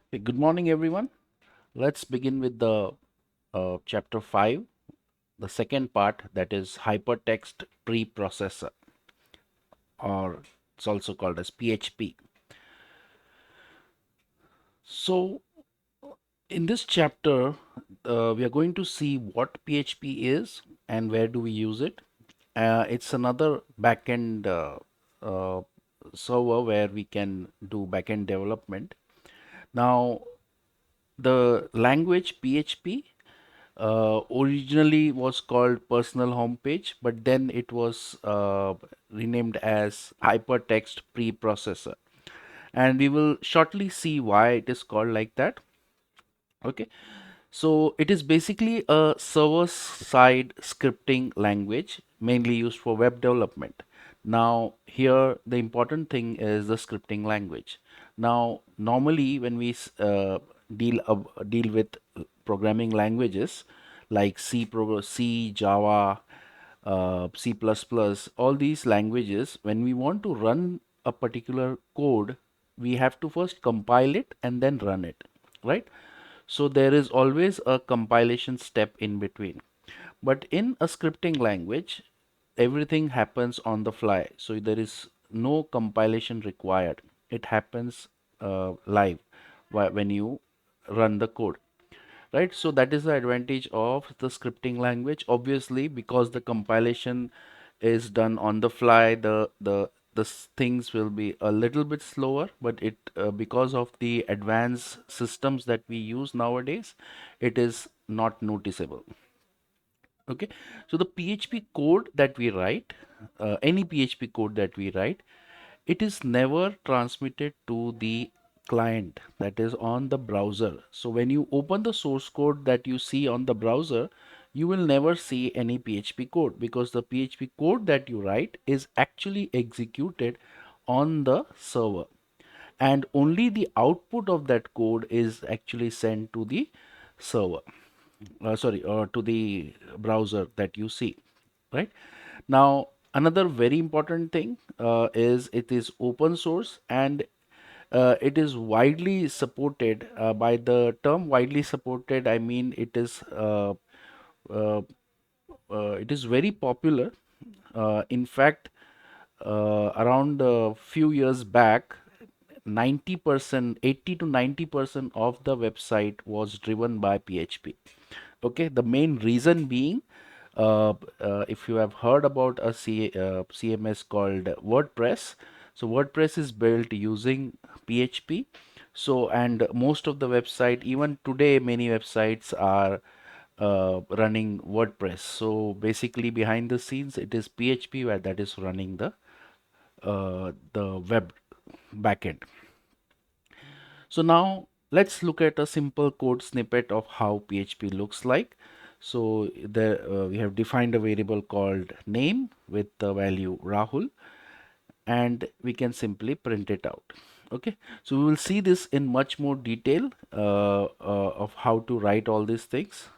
Okay, good morning, everyone. Let's begin with the chapter 5, the second part, that is hypertext preprocessor, or it's also called as PHP. So, in this chapter, we are going to see what PHP is and where do we use it. It's another backend uh, server where we can do backend development. Now, the language PHP originally was called personal homepage, but then it was renamed as hypertext preprocessor. And we will shortly see why it is called like that. Okay, so it is basically a server-side scripting language mainly used for web development. Now, here the important thing is the scripting language. Now, normally when we deal with programming languages like C, Java, C++, all these languages, when we want to run a particular code, we have to first compile it and then run it, right? So there is always a compilation step in between. But in a scripting language, everything happens on the fly. So there is no compilation required. It happens live when you run the code, right? So that is the advantage of the scripting language. Obviously, because the compilation is done on the fly, the things will be a little bit slower, but it because of the advanced systems that we use nowadays, it is not noticeable. Okay, so the PHP code that we write, any PHP code that we write, it is never transmitted to the client, that is on the browser. So when you open the source code that you see on the browser, you will never see any PHP code, because the PHP code that you write is actually executed on the server, and only the output of that code is actually sent to the server, to the browser that you see, right? Now, another very important thing is it is open source, and it is widely supported. By the term widely supported, I mean uh, it is very popular. In fact, around a few years back, 90%, 80 to 90% of the website was driven by PHP. Okay, the main reason being, if you have heard about a CMS called WordPress, so WordPress is built using PHP. So, and most of the website, even today, many websites are running WordPress. So basically, behind the scenes, it is PHP where that is running the web backend. So now let's look at a simple code snippet of how PHP looks like. So there we have defined a variable called name with the value Rahul, and we can simply print it out. Okay, so we will see this in much more detail of how to write all these things.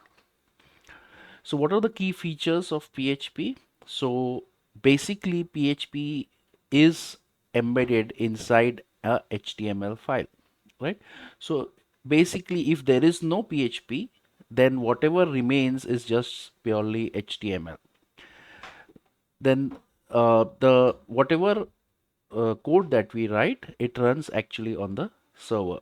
So what are the key features of PHP? So basically PHP is embedded inside a HTML file, right? So basically if there is no PHP, then whatever remains is just purely HTML. Then the whatever code that we write, it runs actually on the server,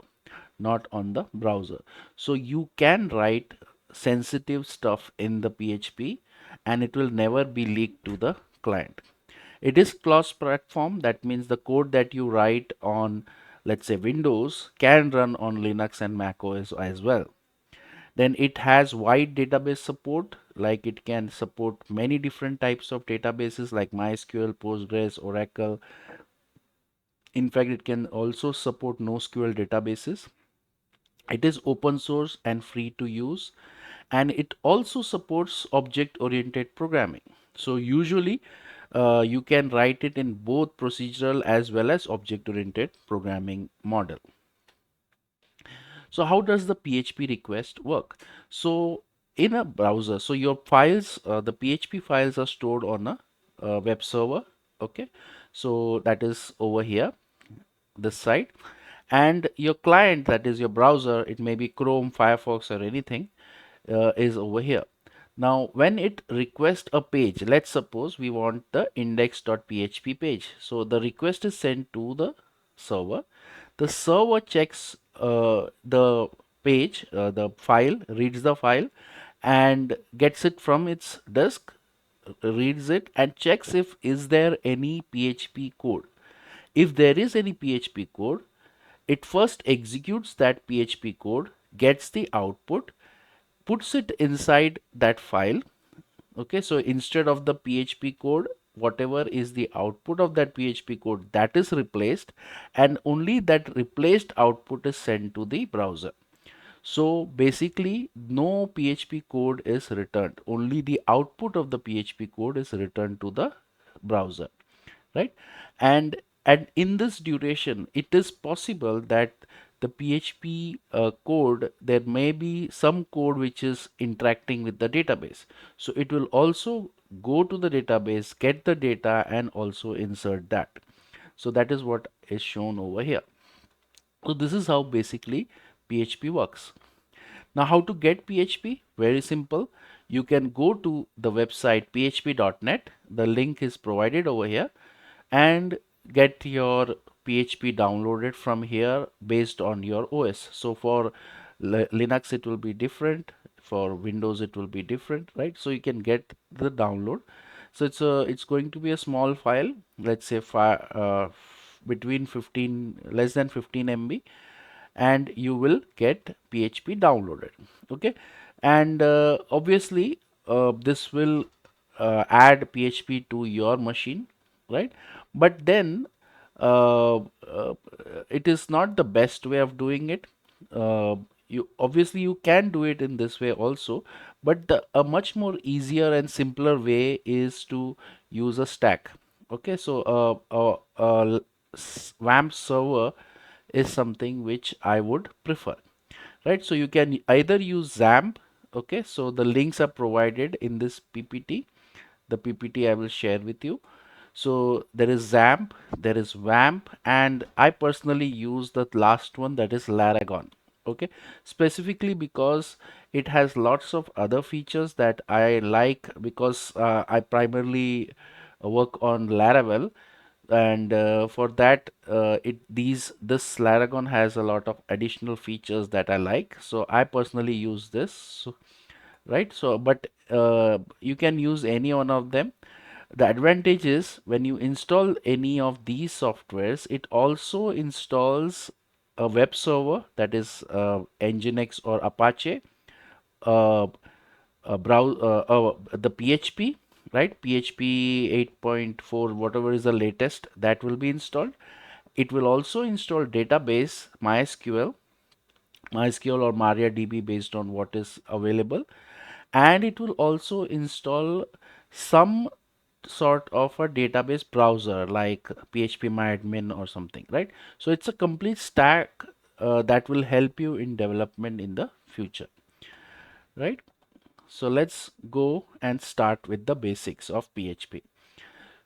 not on the browser. So you can write sensitive stuff in the PHP and it will never be leaked to the client. It is cross platform. That means the code that you write on, let's say, Windows can run on Linux and Mac OS as well. Then it has wide database support, like it can support many different types of databases like MySQL, Postgres, Oracle. In fact, it can also support NoSQL databases. It is open source and free to use, and it also supports object oriented programming. So usually you can write it in both procedural as well as object oriented programming model. So how does the PHP request work? So in a browser, so your files, the PHP files are stored on a web server. Okay, so that is over here, this side. and your client, that is your browser, it may be Chrome, Firefox, or anything, is over here. Now, when it requests a page, let's suppose we want the index.php page. So the request is sent to the server. The server checks the page, the file, reads the file, and gets it from its disk, reads it, and checks if is there any PHP code. If there is any PHP code, it first executes that PHP code, gets the output, puts it inside that file. Okay, so instead of the PHP code, whatever is the output of that PHP code, that is replaced, and only that replaced output is sent to the browser. So basically, no PHP code is returned. Only the output of the PHP code is returned to the browser, right? And in this duration, it is possible that the PHP code, there may be some code which is interacting with the database. So it will also go to the database, get the data, and also insert that. So that is what is shown over here. So this is how basically PHP works. Now, how to get PHP? Very simple. You can go to the website php.net. The link is provided over here, and get your PHP downloaded from here based on your OS. So for Linux it will be different, for Windows it will be different, right? So you can get the download. So it's going to be a small file, let's say between 15 less than 15 MB, and you will get PHP downloaded. Okay, and obviously this will add PHP to your machine, right? But then it is not the best way of doing it. You obviously you can do it in this way also, but a much more easier and simpler way is to use a stack. Okay, so WAMP server is something which I would prefer, right? So you can either use XAMPP. Okay, so the links are provided in this PPT. The PPT I will share with you. So there is XAMPP, there is WAMP, and I personally use the last one, that is Laragon. Okay, specifically because it has lots of other features that I like, because I primarily work on Laravel, and for that this Laragon has a lot of additional features that I like, so I personally use this. Right, so but you can use any one of them. The advantage is when you install any of these softwares, it also installs a web server, that is Nginx or Apache, uh, the PHP, right? PHP 8.4, whatever is the latest, that will be installed. It will also install database MySQL or MariaDB based on what is available, and it will also install some sort of a database browser like PHP or something, right? So it's a complete stack that will help you in development in the future, right? So let's go and start with the basics of PHP.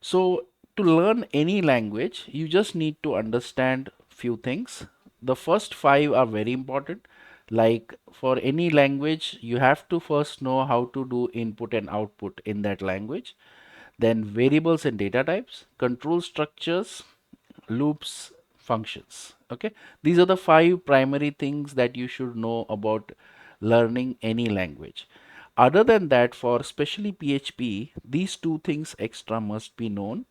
So to learn any language, you just need to understand few things. The first five are very important. Like for any language, you have to first know how to do input and output in that language. Then variables and data types, control structures, loops, functions. Okay, these are the five primary things that you should know about learning any language. Other than that, for especially PHP, these two things extra must be known.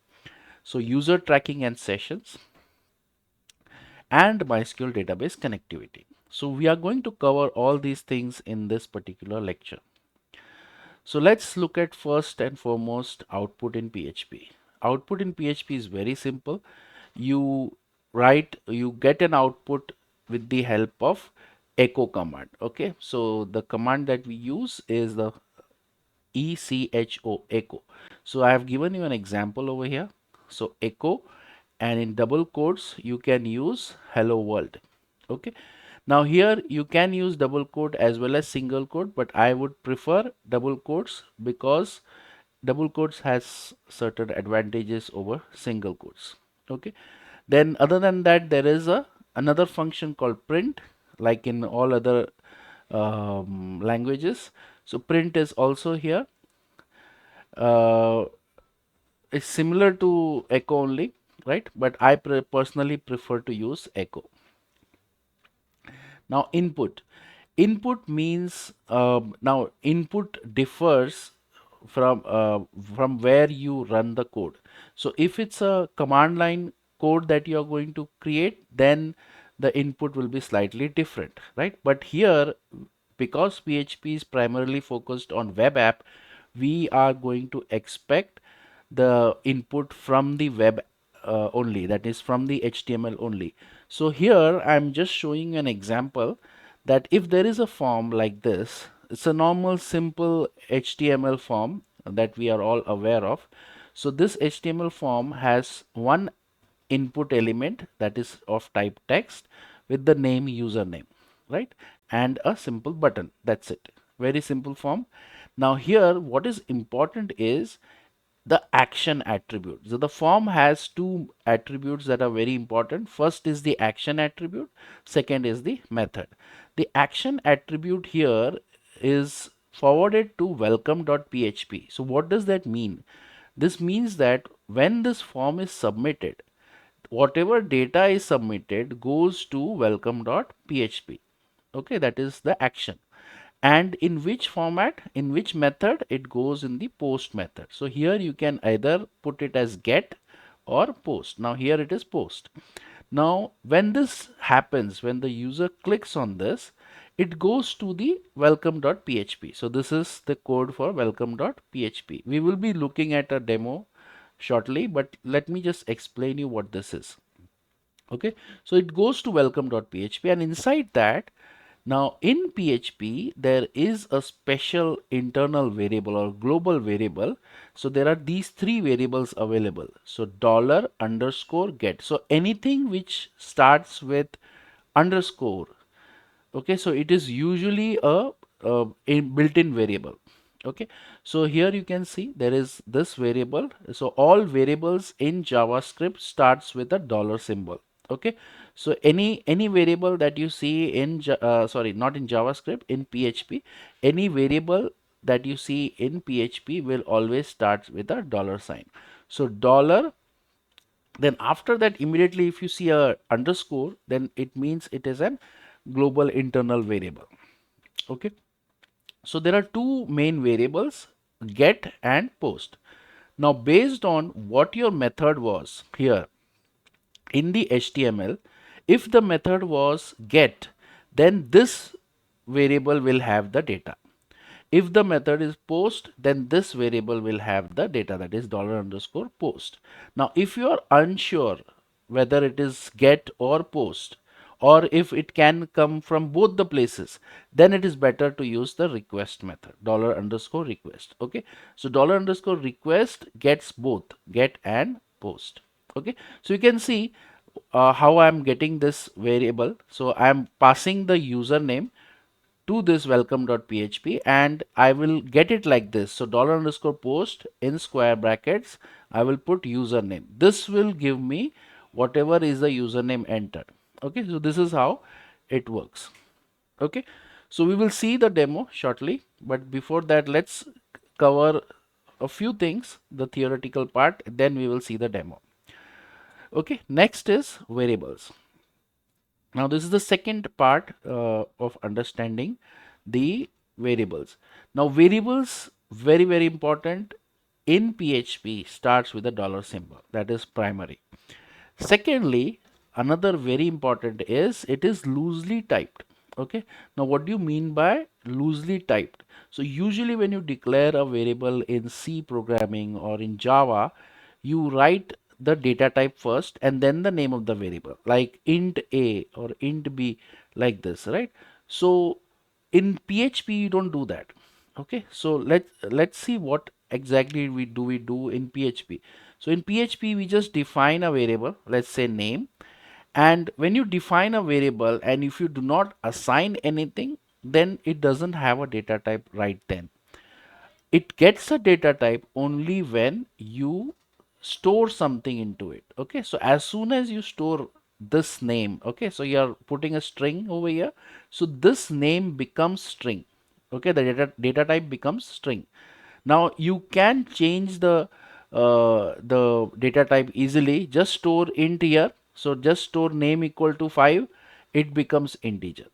So user tracking and sessions, and MySQL database connectivity. So we are going to cover all these things in this particular lecture. So let's look at first and foremost output in PHP. Output in PHP is very simple. You get an output with the help of echo command. Okay, so the command that we use is the echo. So I have given you an example over here. So echo, and in double quotes you can use hello world. Okay, now here you can use double quote as well as single quote, but I would prefer double quotes because double quotes has certain advantages over single quotes. Okay, then other than that, there is a another function called print, like in all other languages. So print is also here. Uh, it's similar to echo only, right? But I personally prefer to use echo. Now input. Input means now input differs from where you run the code. So if it's a command line code that you are going to create, then the input will be slightly different, right? But here, because PHP is primarily focused on web app, we are going to expect the input from the web only, that is from the HTML only. So here I'm just showing an example that if there is a form like this, it's a normal simple HTML form that we are all aware of. So this HTML form has one input element that is of type text with the name username, right? And a simple button. That's it. Very simple form. Now here what is important is the action attribute. So the form has two attributes that are very important. First is the action attribute, second is the method. The action attribute here is forwarded to welcome.php. So what does that mean? This means that when this form is submitted, whatever data is submitted goes to welcome.php. Okay, that is the action. And in which format, in which method, it goes in the post method. So here you can either put it as get or post. Now here it is post. Now when this happens, when the user clicks on this, it goes to the welcome.php. So this is the code for welcome.php. We will be looking at a demo shortly, but let me just explain you what this is. Okay, so it goes to welcome.php, and inside that, now in PHP there is a special internal variable or global variable. So there are these three variables available. So dollar underscore get. So anything which starts with underscore, okay, so it is usually a built-in variable. Okay, so here you can see there is this variable. So all variables in JavaScript starts with a dollar symbol. Okay, so any variable that you see in sorry, not in JavaScript, in PHP, any variable that you see in PHP will always start with a dollar sign. So dollar, then after that immediately if you see a underscore, then it means it is an global internal variable. Okay, so there are two main variables, get and post. Now based on what your method was here in the HTML, if the method was get, then this variable will have the data. If the method is post, then this variable will have the data, that is dollar underscore post. Now if you are unsure whether it is get or post, or if it can come from both the places, then it is better to use the request method, dollar underscore request. Okay, so dollar underscore request gets both get and post. Okay, so you can see how I am getting this variable. So I am passing the username to this welcome.php, and I will get it like this. So dollar underscore post in square brackets, I will put username. This will give me whatever is the username entered. Okay, so this is how it works. Okay, so we will see the demo shortly, but before that let's cover a few things, the theoretical part, then we will see the demo. Okay, next is variables. Now this is the second part of understanding the variables. Now variables, very important in PHP, starts with a dollar symbol, that is primary. Secondly, another very important is it is loosely typed. Okay, now what do you mean by loosely typed? So usually when you declare a variable in C programming or in Java, you write the data type first and then the name of the variable, like int a or int b, like this, right? So in PHP you don't do that. Okay, so let's see what exactly we do in PHP. So in PHP we just define a variable, let's say name, and when you define a variable and if you do not assign anything, then it doesn't have a data type right then. It gets a data type only when you store something into it. Okay, so as soon as you store this name. Okay, so you are putting a string over here, so this name becomes string. Okay, the data type becomes string. Now you can change the data type easily. Just store int here. So just store name equal to 5. It becomes integer.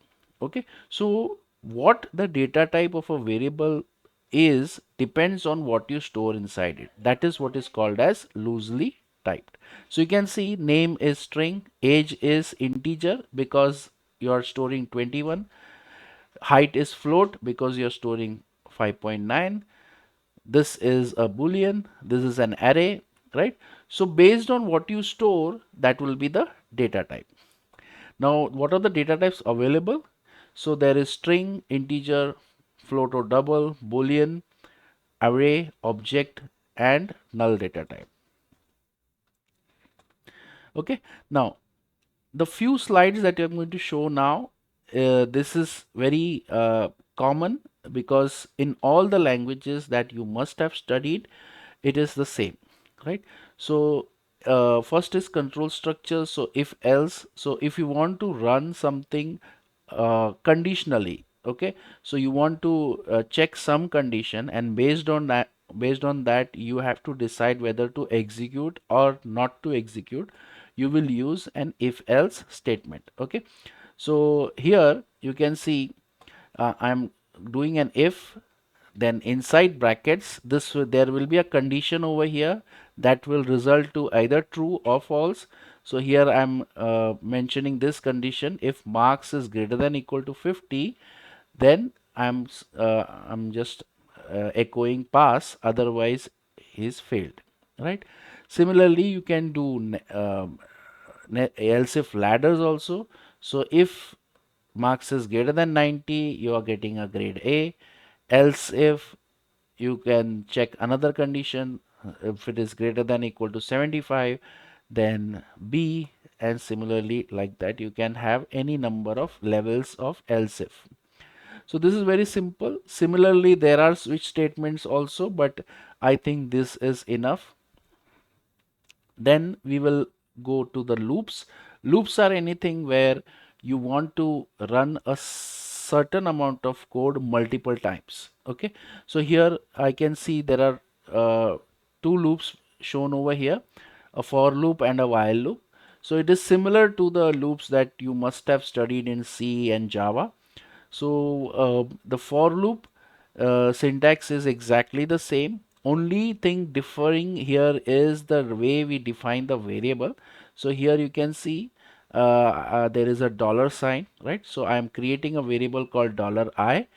Okay. So what the data type of a variable is depends on what you store inside it. That is what is called as loosely typed. So you can see name is string, age is integer because you are storing 21, height is float because you're storing 5.9, this is a boolean, this is an array, right? So based on what you store, that will be the data type. Now what are the data types available? So there is string, integer, float or double, boolean, array, object, and null data type. Okay, now the few slides that I'm going to show now, this is very common because in all the languages that you must have studied, it is the same, right? So first is control structure. So if else, so if you want to run something conditionally, okay, so you want to check some condition, and based on that you have to decide whether to execute or not to execute, you will use an if else statement. Okay, so here you can see I'm doing an if, then inside brackets there will be a condition over here that will result to either true or false. So here I'm mentioning this condition: if marks is greater than equal to 50, then I'm just echoing pass, otherwise he's failed, right? Similarly you can do else if ladders also. So if marks is greater than 90, you are getting a grade A. Else if, you can check another condition, if it is greater than equal to 75, then B, and similarly like that you can have any number of levels of else if. So this is very simple. Similarly there are switch statements also, but I think this is enough. Then we will go to the loops. Loops are anything where you want to run a certain amount of code multiple times. Okay, so here I can see there are two loops shown over here, a for loop and a while loop. So it is similar to the loops that you must have studied in C and Java. So the for loop syntax is exactly the same. Only thing differing here is the way we define the variable. So here you can see there is a dollar sign, right? So I am creating a variable called $I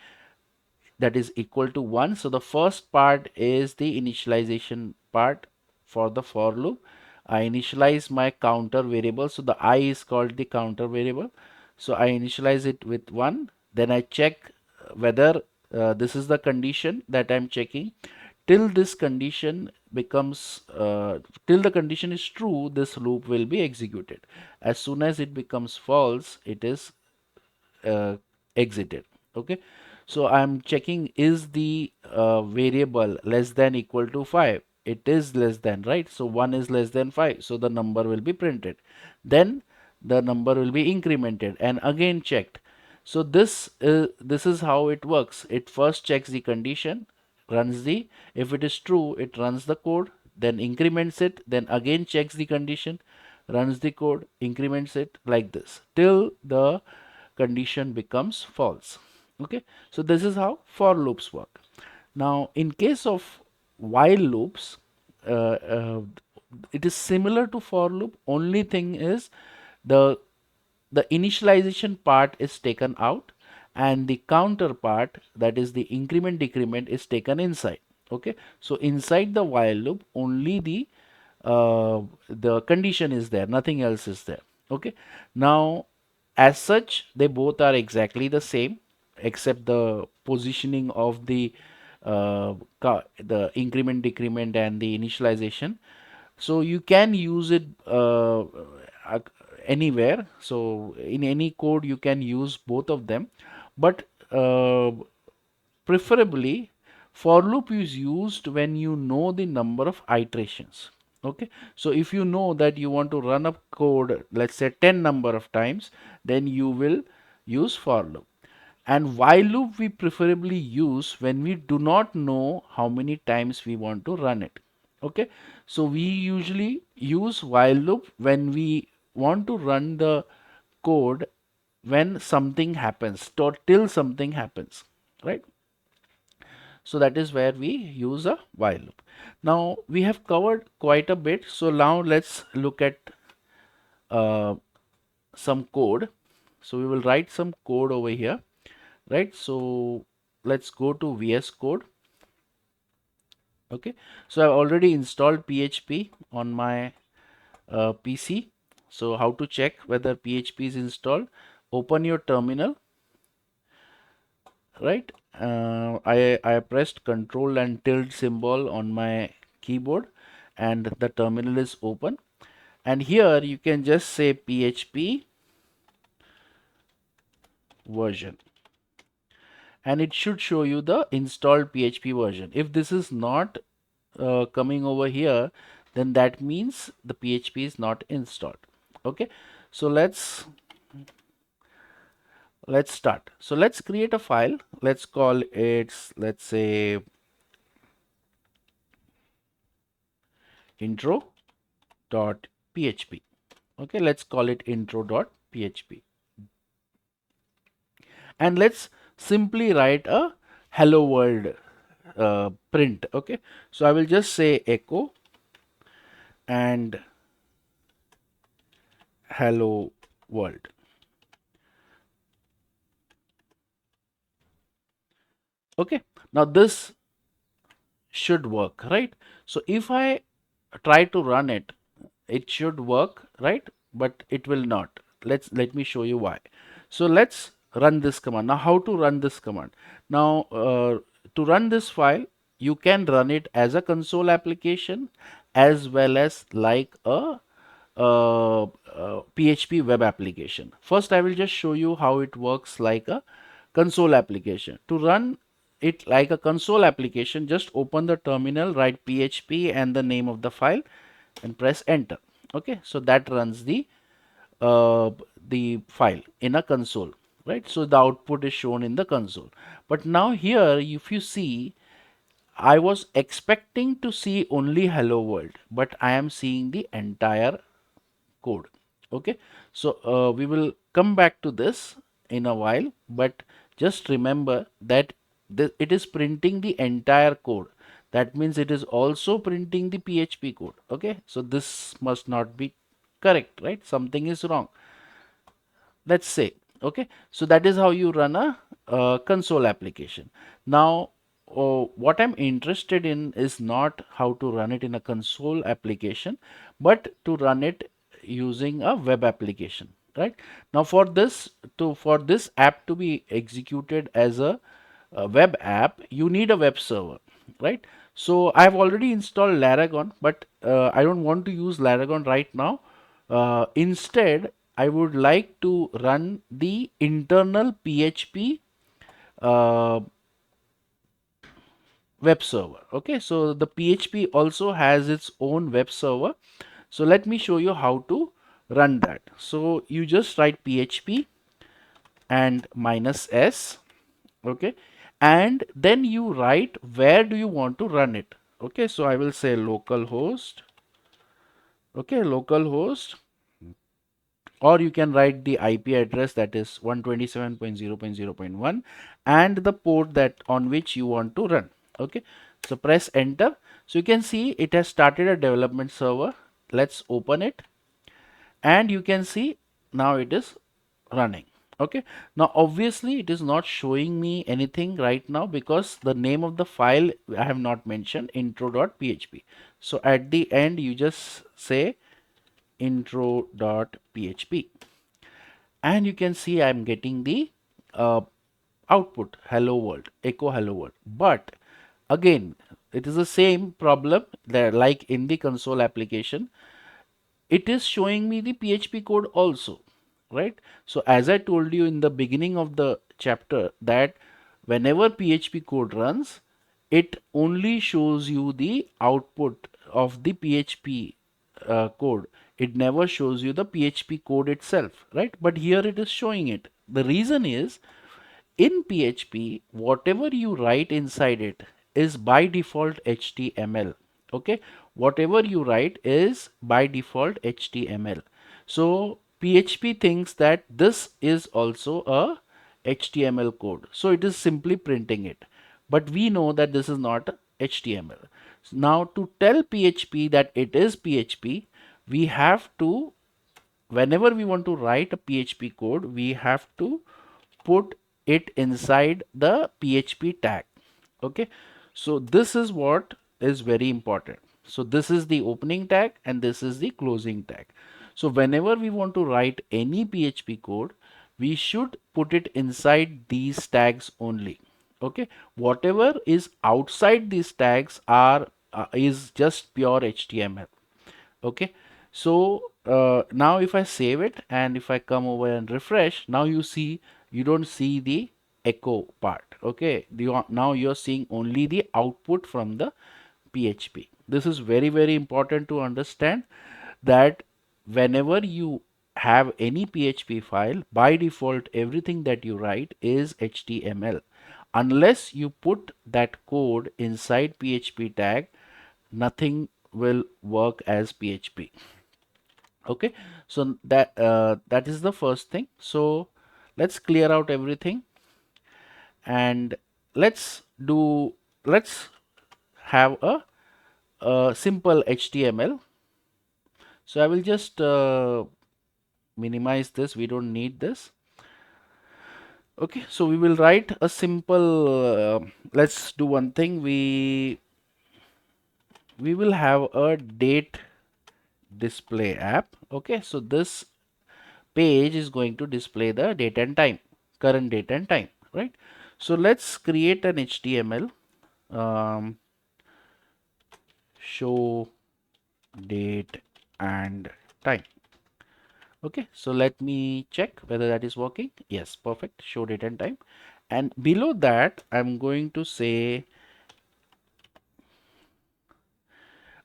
that is equal to 1. So the first part is the initialization part for the for loop. I initialize my counter variable. So the I is called the counter variable. So I initialize it with 1. Then I check whether this is the condition that I'm checking. Till this condition becomes, till the condition is true, this loop will be executed. As soon as it becomes false, it is uh, exited. Okay, so I'm checking, is the variable less than equal to 5? It is less than, right? So 1 is less than 5, so the number will be printed. Then the number will be incremented and again checked. So this is how it works. It first checks the condition, runs the, if it is true, it runs the code, then increments it, then again checks the condition, runs the code, increments it, like this till the condition becomes false. Okay, so this is how for loops work. Now in case of while loops, uh, uh, it is similar to for loop. Only thing is the the initialization part is taken out and the counter part, that is the increment decrement, is taken inside. Okay, so inside the while loop only the condition is there, nothing else is there. Okay, now as such they both are exactly the same except the positioning of the increment decrement and the initialization. So you can use it anywhere. So in any code you can use both of them, but preferably for loop is used when you know the number of iterations. Okay, so if you know that you want to run a code, let's say 10 number of times, then you will use for loop. And while loop we preferably use when we do not know how many times we want to run it. Okay, so we usually use while loop when we want to run the code when something happens, till something happens, right? So that is where we use a while loop. Now we have covered quite a bit. So now let's look at uh, some code. So we will write some code over here, right? So let's go to VS Code. Okay. So I've already installed PHP on my PC. So how to check whether PHP is installed? Open your terminal, right? I pressed Control and tilde symbol on my keyboard, and the terminal is open. And here you can just say PHP version, and it should show you the installed PHP version. If this is not coming over here, then that means the PHP is not installed. Okay, so let's start. So let's create a file. Let's call it, let's say, intro.php. Okay, let's call it intro.php, and let's simply write a hello world print. Okay, so I will just say echo and hello world. Okay, now this should work, right? So if I try to run it, it should work, right? But it will not. Let me show you why. So let's run this command. Now how to run this command? Now to run this file, you can run it as a console application as well as like a PHP web application. First, I will just show you how it works like a console application. To run it like a console application, just open the terminal, write PHP and the name of the file, and press enter. Okay, so that runs uh, the file in a console, right? So the output is shown in the console. But now here, if you see, I was expecting to see only hello world, but I am seeing the entire code. Okay, so we will come back to this in a while, but just remember that it is printing the entire code. That means it is also printing the PHP code. Okay, so this must not be correct, right? Something is wrong, let's say. Okay, so that is how you run a console application. Now what I'm interested in is not how to run it in a console application, but to run it using a web application, right? Now for this app to be executed as a web app, you need a web server, right? So I've already installed Laragon, but I don't want to use Laragon right now. Instead, I would like to run the internal PHP uh, web server. Okay, so the PHP also has its own web server. So let me show you how to run that. So you just write PHP and -s. Okay, and then you write where do you want to run it. Okay, so I will say localhost. Okay, localhost, or you can write the IP address, that is 127.0.0.1, and the port that on which you want to run. Okay, so press enter. So you can see it has started a development server. Let's open it, and you can see now it is running. Okay, now obviously it is not showing me anything right now because the name of the file I have not mentioned, intro.php. So at the end you just say intro.php, and you can see I'm getting the uh, output hello world, echo hello world. But again, it is the same problem there like in the console application. It is showing me the PHP code also, right? So as I told you in the beginning of the chapter that whenever PHP code runs, it only shows you the output of the PHP code. It never shows you the PHP code itself, right? But here it is showing it. The reason is, in PHP, whatever you write inside it is by default HTML. Okay, whatever you write is by default HTML. So PHP thinks that this is also a HTML code, so it is simply printing it. But we know that this is not HTML. Now, to tell PHP that it is PHP, we have to, whenever we want to write a PHP code, we have to put it inside the PHP tag. Okay, so this is what is very important. So this is the opening tag and this is the closing tag. So whenever we want to write any PHP code, we should put it inside these tags only. Okay, whatever is outside these tags are is just pure HTML. Okay, so now if I save it and if I come over and refresh, now you see, you don't see the echo part. Okay, now you're seeing only the output from the PHP. This is very, very important to understand, that whenever you have any PHP file, by default everything that you write is HTML. Unless you put that code inside PHP tag, nothing will work as PHP. Okay, so that is the first thing. So let's clear out everything and let's do, let's have a simple HTML. So I will just minimize this, we don't need this. Okay, so we will write a simple let's do one thing, we will have a date display app. Okay, so this page is going to display the date and time, current date and time, right? So let's create an HTML, show date and time. Okay, so let me check whether that is working. Yes, perfect, show date and time. And below that I'm going to say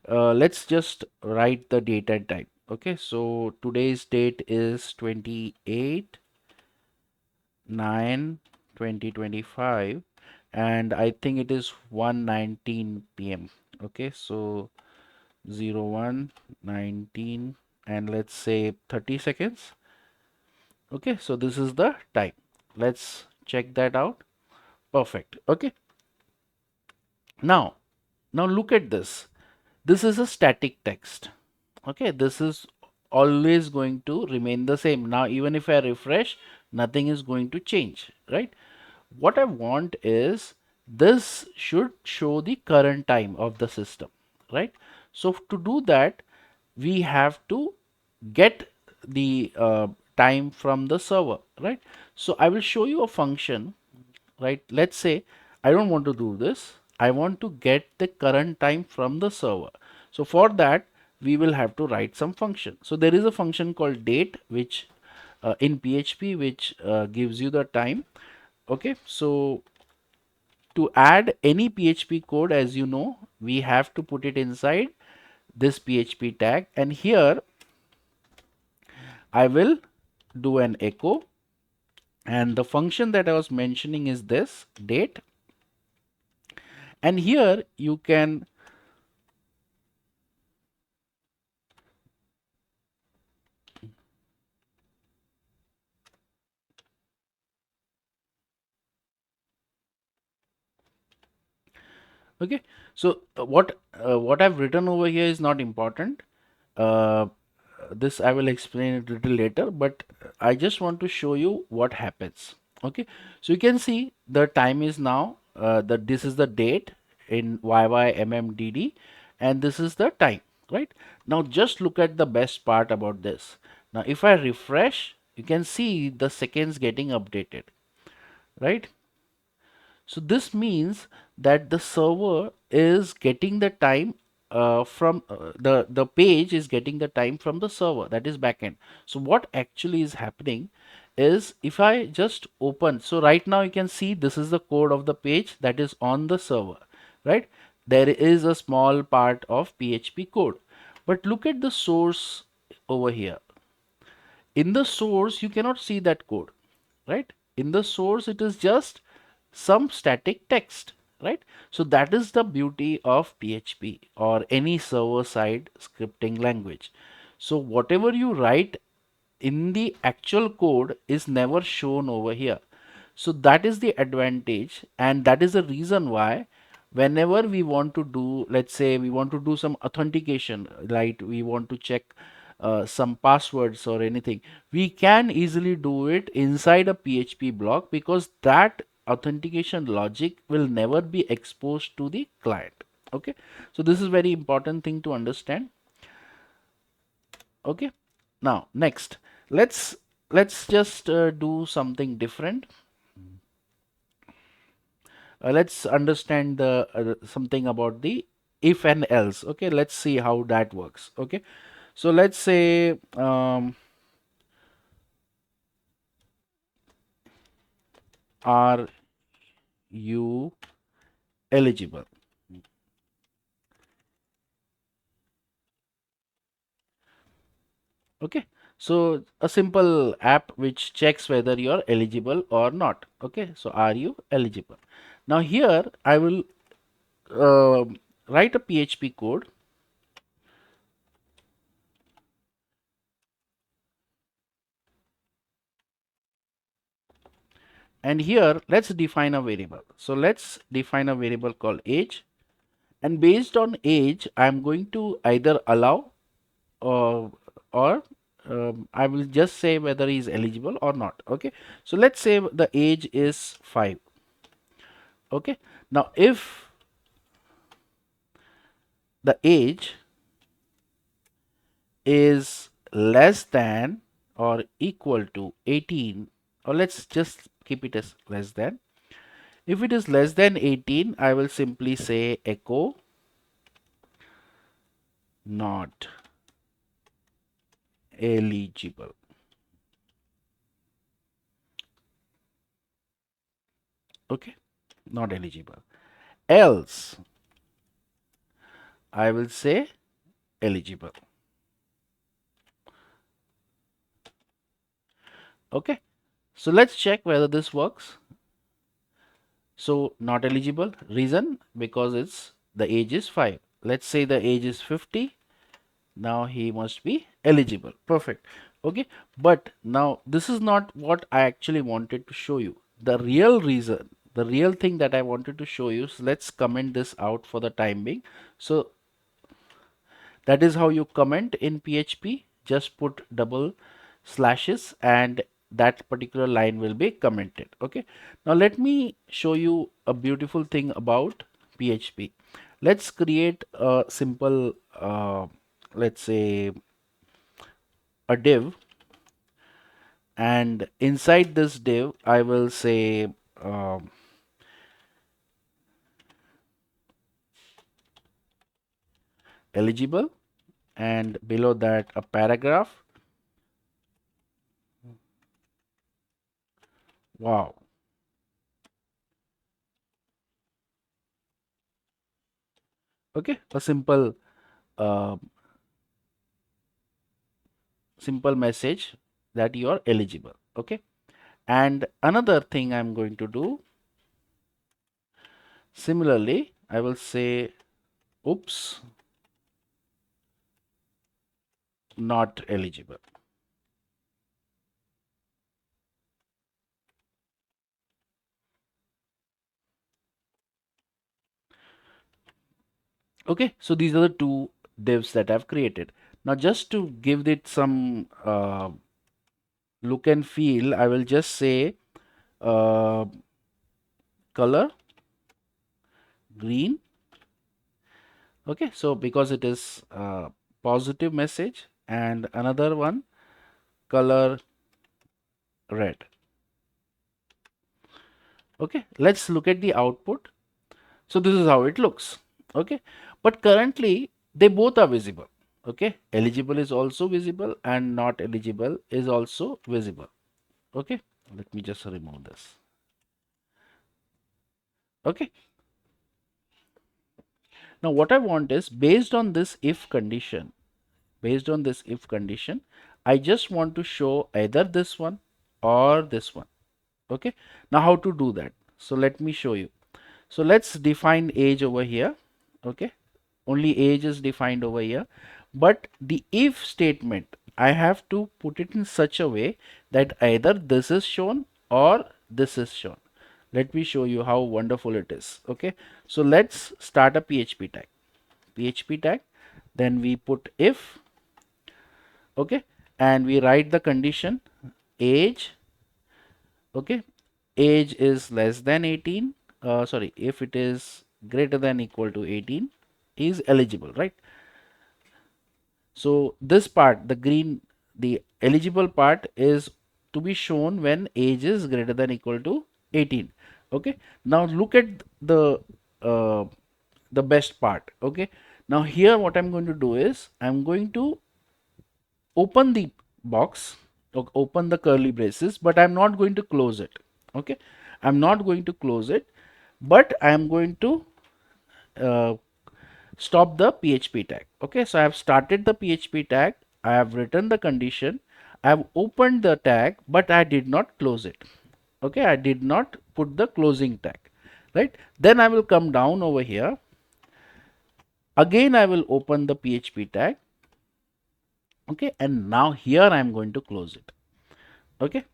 let's just write the date and time. Okay, so today's date is 28 9 2025 and I think it is 1:19 p.m. Okay, so 01:19 and let's say 30 seconds. Okay, so this is the time. Let's check that out. Perfect. Okay, now look at this. This is a static text. Okay, this is always going to remain the same. Now even if I refresh, nothing is going to change, right? What I want is, this should show the current time of the system, right? So to do that, we have to get the time from the server, right? So I will show you a function, right? Let's say I don't want to do this. I want to get the current time from the server. So for that, we will have to write some function. So there is a function called date, which in PHP, which gives you the time. Okay, so to add any PHP code, as you know, we have to put it inside this PHP tag, and here I will do an echo, and the function that I was mentioning is this date, and here you can okay, so what I've written over here is not important. uh, this I will explain it a little later, but I just want to show you what happens. Okay, so you can see the time is now that this is the date in YYMMDD and this is the time, right? Now just look at the best part about this. Now if I refresh, you can see the seconds getting updated, right? So this means that the server is getting the time from the page is getting the time from the server, that is backend. So what actually is happening is, if I just open, so right now you can see this is the code of the page that is on the server, right? there is a small part of PHP code. But look at the source over here. In the source, you cannot see that code, right? In the source, it is just some static text, right? So that is the beauty of PHP or any server-side scripting language. So whatever you write in the actual code is never shown over here. So that is the advantage, and that is the reason why whenever we want to do, let's say we want to do some authentication, right? We want to check some passwords or anything, we can easily do it inside a PHP block, because that authentication logic will never be exposed to the client. Okay, so this is very important thing to understand. Okay, now next, let's just do something different. Let's understand the something about the if and else. Okay, let's see how that works. Okay, so let's say are you eligible? Okay, so a simple app which checks whether you're eligible or not. Okay, so are you eligible? Now here I will uh, write a PHP code, and here let's define a variable. So let's define a variable called age, and based on age I'm going to either allow or I will just say whether he is eligible or not. Okay, so let's say the age is 5. Okay, now if the age is less than or equal to 18, or let's just keep it as less than. If it is less than 18, I will simply say echo not eligible. Okay, not eligible. Else I will say eligible. Okay, so let's check whether this works. So not eligible, reason because it's the age is 5. Let's say the age is 50. Now he must be eligible. Perfect. Okay, but now this is not what I actually wanted to show you. The real reason, the real thing that I wanted to show you, so let's comment this out for the time being. So that is how you comment in PHP. Just put double slashes and that particular line will be commented. Okay, now let me show you a beautiful thing about PHP. Let's create a simple let's say a div, and inside this div I will say eligible, and below that a paragraph. Wow. Okay, a uh, simple message that you are eligible. Okay, and another thing I'm going to do, similarly I will say oops, not eligible. Okay, so these are the two divs that I've created. Now just to give it some look and feel, I will just say uh, color green. Okay, so because it is positive message, and another one color red. Okay, let's look at the output. So this is how it looks. Okay, but currently they both are visible. Okay, eligible is also visible and not eligible is also visible. Okay, let me just remove this. Okay, Now what I want is, based on this if condition, based on this if condition, I just want to show either this one or this one. Okay, now how to do that? So let me show you. So let's define age over here. Okay, only age is defined over here, but the if statement, I have to put it in such a way that either this is shown or this is shown. Let me show you how wonderful it is. Okay, so let's start a PHP tag. PHP tag, then we put if. Okay, and we write the condition age. Okay, age is less than 18, sorry, if it is greater than equal to 18, is eligible, right? So this part, the green, the eligible part is to be shown when age is greater than equal to 18. Okay, now look at uh, the best part. Okay, now here what I'm going to do is, I'm going to open the box, open the curly braces, but I'm not going to close it. Okay, I'm not going to close it, but I'm going to uh, stop the PHP tag. Okay, so I have started the PHP tag, I have written the condition, I have opened the tag, but I did not close it. Okay, I did not put the closing tag, right? Then I will come down over here. Again, I will open the PHP tag. Okay, and now here I am going to close it. Okay,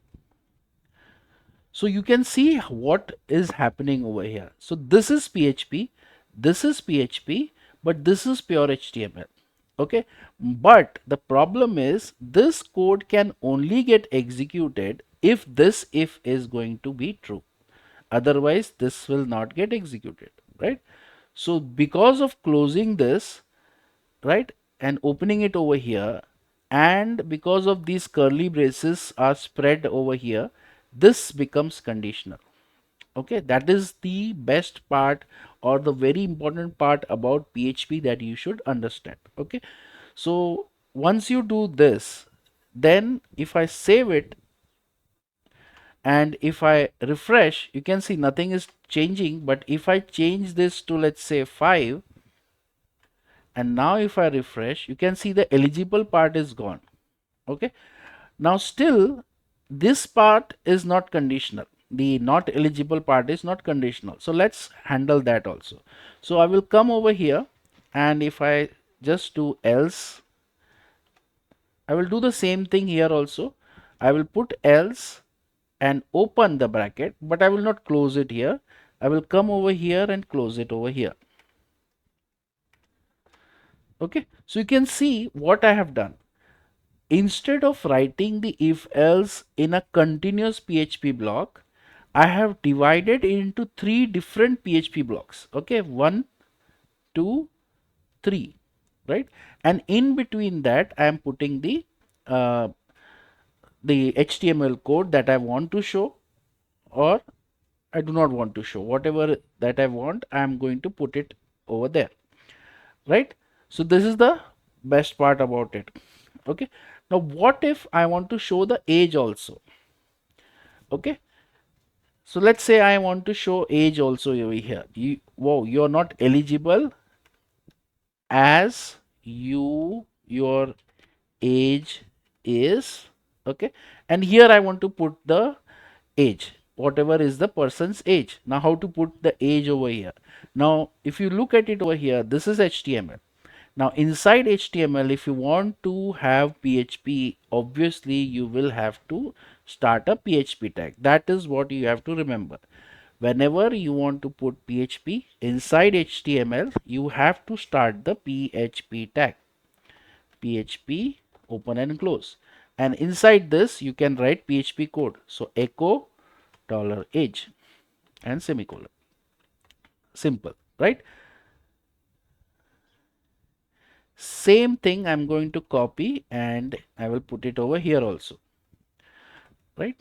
so you can see what is happening over here. So this is PHP, this is PHP, but this is pure HTML. Okay, but the problem is, this code can only get executed if this if is going to be true. Otherwise, this will not get executed, right? So because of closing this, right, and opening it over here, and because of these curly braces are spread over here, this becomes conditional. Okay, that is the best part, or the very important part about PHP that you should understand. Okay, so once you do this, then if I save it and if I refresh, you can see nothing is changing. But if I change this to, let's say, 5, and now if I refresh, you can see the eligible part is gone. Okay, now still this part is not conditional, the not eligible part is not conditional. So let's handle that also. So I will come over here, and if I just do else, I will do the same thing here also. I will put else and open the bracket, but I will not close it here. I will come over here and close it over here. Okay, so you can see what I have done. Instead of writing the if else in a continuous PHP block, I have divided it into 3 different PHP blocks. Okay, 1, 2, 3, right? And in between that, I am putting uh, the HTML code that I want to show, or I do not want to show. Whatever that I want, I am going to put it over there, right? So this is the best part about it. Okay, now what if I want to show the age also? Okay, so let's say I want to show age also over here. Wow, you're not eligible as your age is. Okay, and here I want to put the age, whatever is the person's age. Now how to put the age over here? Now if you look at it over here, this is HTML. Now inside HTML, if you want to have PHP, obviously you will have to start a PHP tag. That is what you have to remember. Whenever you want to put PHP inside HTML, you have to start the PHP tag. PHP open and close. And inside this, you can write PHP code. So echo $age and semicolon. Simple, right? Same thing I'm going to copy and I will put it over here also, right?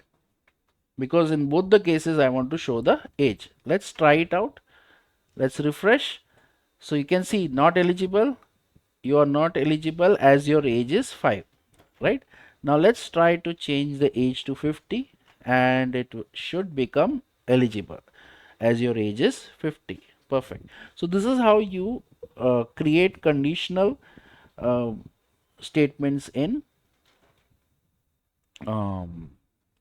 Because in both the cases I want to show the age. Let's try it out. Let's refresh. So you can see not eligible. You are not eligible as your age is 5, right? Now let's try to change the age to 50 and it should become eligible as your age is 50. Perfect. So this is how you create conditional uh, statements um,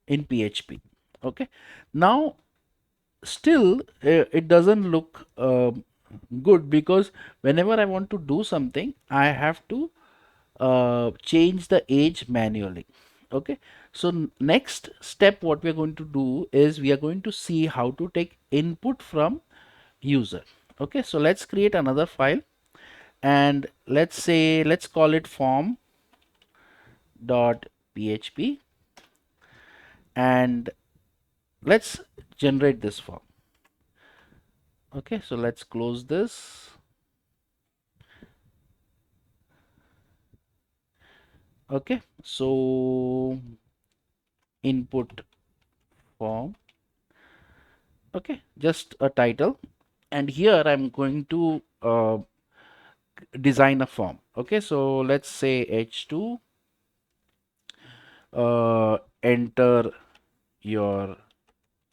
in PHP. Okay, now still it doesn't look good, because whenever I want to do something, I have to change the age manually. Okay, so next step what we're going to do is we are going to see how to take input from user. Okay, so let's create another file, and let's call it form.php, and let's generate this form. Okay, so let's close this. Okay, so input form. Okay, just a title, and here I'm going to design a form. Okay, so let's say h2, enter your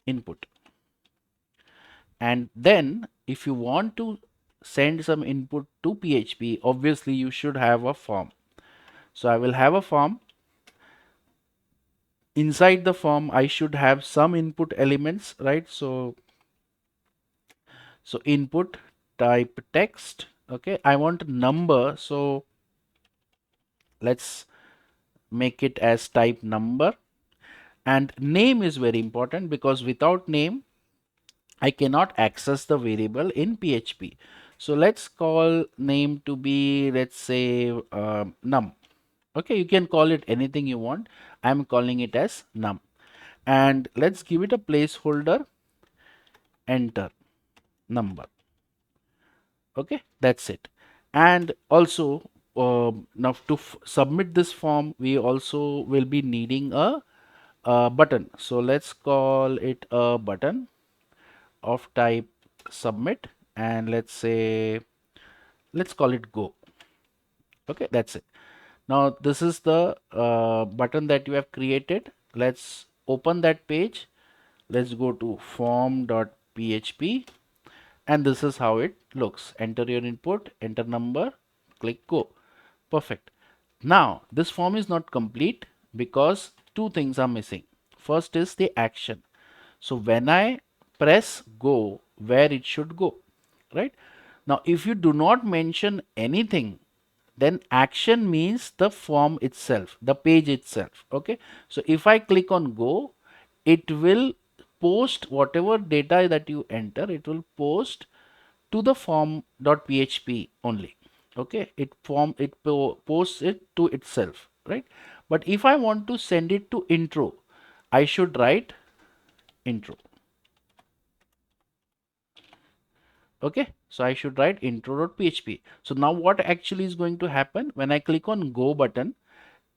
input, and then if you want to send some input to PHP, obviously you should have a form. So I will have a form. Inside the form I should have some input elements, right? So input type text. Okay, I want a number, so let's make it as type number. And name is very important, because without name I cannot access the variable in PHP. So let's call name to be, let's say, num. Okay, you can call it anything you want. I'm calling it as num. And let's give it a placeholder, enter number. Okay, that's it. And also now to submit this form, we also will be needing a button. So let's call it a button of type submit, and let's call it go. Okay, that's it. Now this is the button that you have created. Let's open that page. Let's go to form.php, and this is how it looks. Enter your input, enter number, click go. Perfect. Now this form is not complete because two things are missing. First is the action. So when I press go, where it should go, right? Now if you do not mention anything, then action means the form itself, the page itself. Okay, so if I click on go, it will post whatever data that you enter, it will post to the form.php only. Okay, it posts it to itself, right? But if I want to send it to intro, I should write intro. Okay, so I should write intro.php. So now what actually is going to happen when I click on go button,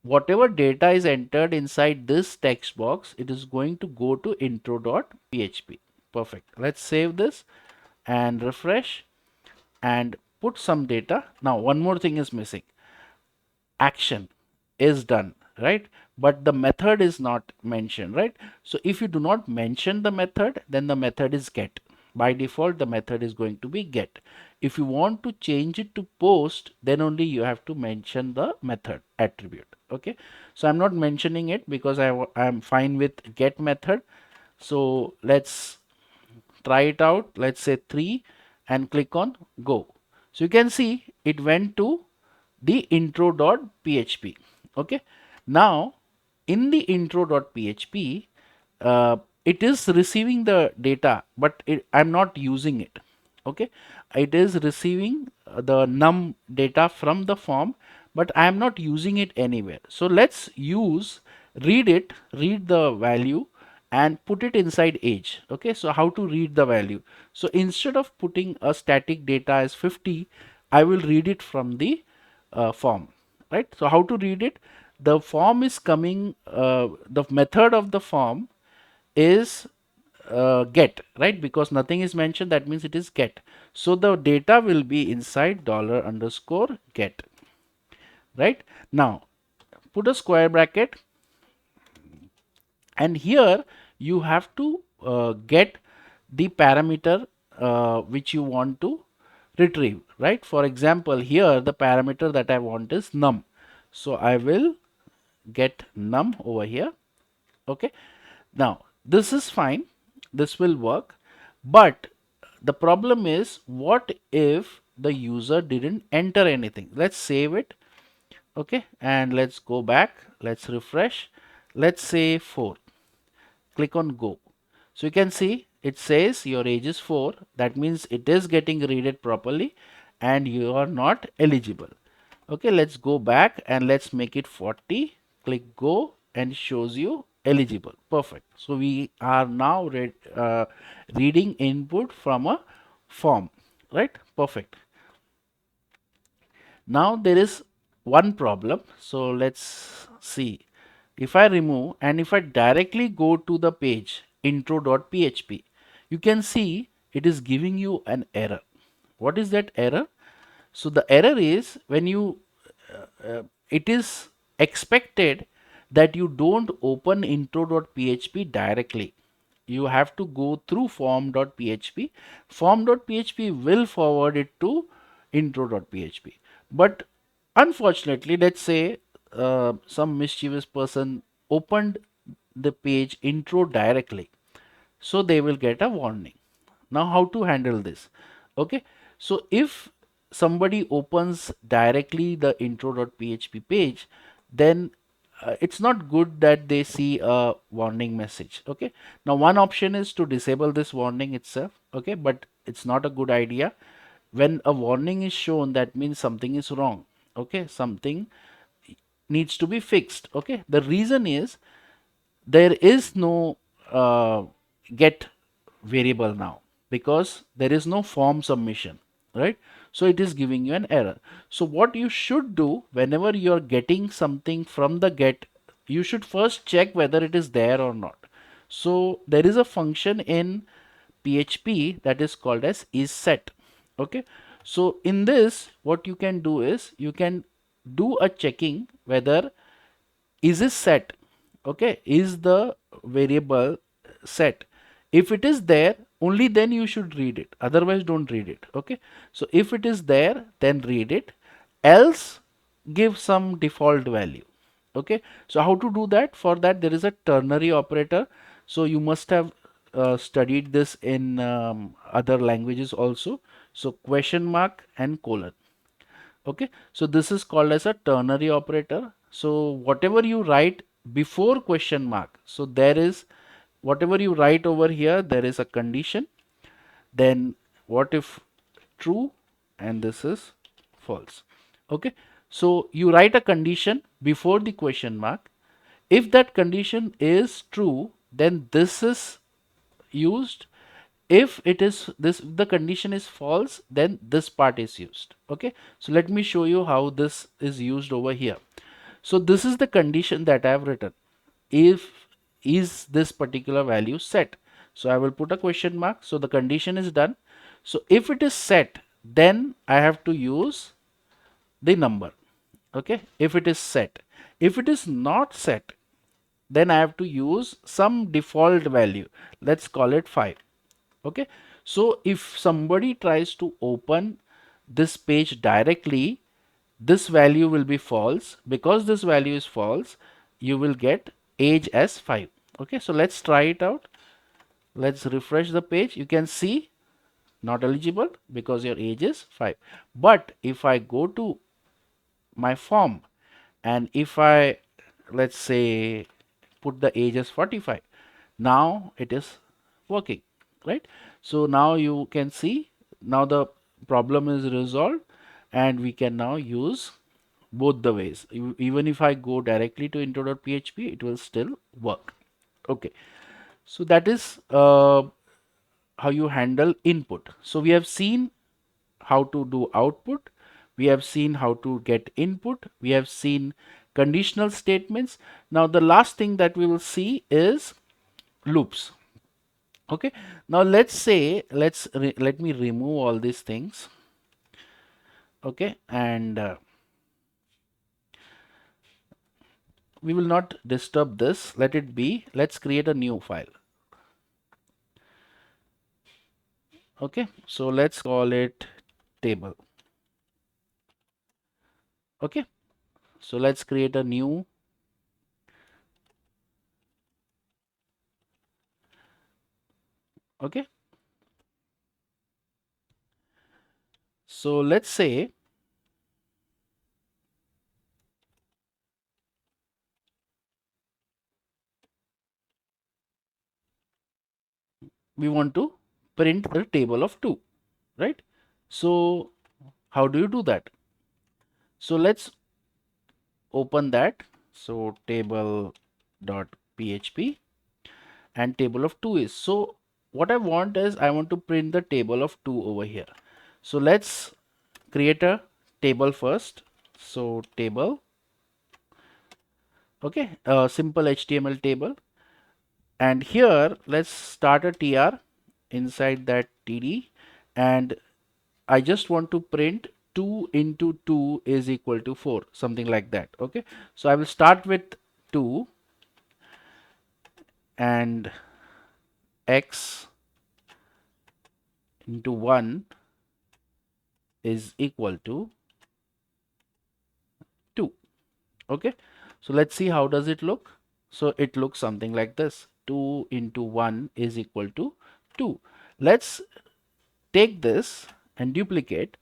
whatever data is entered inside this text box, it is going to go to intro.php. Perfect. Let's save this and refresh and put some data. Now one more thing is missing. Action is done, right? But the method is not mentioned, right? So if you do not mention the method, then the method is get. By default, the method is going to be get. If you want to change it to post, then only you have to mention the method attribute. Okay, so I'm not mentioning it because I'm fine with get method. So let's try it out. Let's say 3 and click on go. So you can see it went to the intro.php. Okay, now in the intro.php, it is receiving the data, but I'm not using it. Okay, it is receiving the num data from the form, but I am not using it anywhere. So let's read the value and put it inside age. Okay, so how to read the value? So instead of putting a static data as 50, I will read it from the form, right? So how to read it? The form is coming, the method of the form is get, right? Because nothing is mentioned, that means it is get. So the data will be inside dollar underscore get, right? Now put a square bracket, and here you have to get the parameter which you want to retrieve, right? For example, here the parameter that I want is num. So I will get num over here. Okay. Now this is fine. This will work. But the problem is, what if the user didn't enter anything? Let's save it. Okay. And let's go back. Let's refresh. Let's say 4. Click on go. So you can see it says your age is 4. That means it is getting read properly and you are not eligible. Okay, let's go back and let's make it 40. Click go and shows you eligible. Perfect. So we are now reading input from a form, right? Perfect. Now there is one problem. So let's see. If I remove and if I directly go to the page intro.php, you can see it is giving you an error. What is that error? So the error is when you it is expected that you don't open intro.php directly. You have to go through form.php. Form.php will forward it to intro.php. But unfortunately, let's say some mischievous person opened the page intro directly, so they will get a warning. Now how to handle this? Okay, so if somebody opens directly the intro.php page, then it's not good that they see a warning message. Okay, now one option is to disable this warning itself. Okay, but it's not a good idea. When a warning is shown, that means something is wrong. Okay, something needs to be fixed. Okay, the reason is there is no get variable now because there is no form submission, right? So it is giving you an error. So what you should do whenever you are getting something from the get, you should first check whether it is there or not. So there is a function in PHP that is called as isSet. Okay, so in this what you can do is you can do a checking whether is it set. Okay, is the variable set? If it is there, only then you should read it, otherwise don't read it. Okay, so if it is there, then read it, else give some default value. Okay, so how to do that? For that there is a ternary operator. So you must have studied this in other languages also. So question mark and colon. Okay, so this is called as a ternary operator. So whatever you write before question mark, so there is whatever you write over here, there is a condition. Then what if true, and this is false. Okay, so you write a condition before the question mark. If that condition is true, then this is used. If it is this, the condition is false, then this part is used. Okay, so let me show you how this is used over here. So this is the condition that I have written. If is this particular value set, so I will put a question mark. So the condition is done. So if it is set, then I have to use the number. Okay, if it is set. If it is not set, then I have to use some default value. Let's call it 5. Okay, so if somebody tries to open this page directly, this value will be false. Because this value is false, you will get age as 5. Okay, so let's try it out. Let's refresh the page. You can see not eligible because your age is 5. But if I go to my form and if I, let's say, put the age as 45, now it is working, right? So now you can see now the problem is resolved and we can now use both the ways. Even if I go directly to intro.php, it will still work. Okay, so that is how you handle input. So we have seen how to do output, we have seen how to get input, we have seen conditional statements. Now the last thing that we will see is loops. Okay, now let's say let me remove all these things. Okay, and we will not disturb this, let it be. Let's create a new file. Okay, so let's call it table. Okay, so let's create a new. Okay, so let's say we want to print the table of 2, right? So how do you do that? So let's open that. So table.php, and table of 2 is, so what I want is I want to print the table of 2 over here. So let's create a table first. So table, okay, a simple HTML table, and here let's start a tr inside that td, and I just want to print 2 into 2 is equal to 4, something like that. Okay, so I will start with 2 and x into 1 is equal to 2. Okay, so let's see how does it look. So it looks something like this. 2 into 1 is equal to 2. Let's take this and duplicate.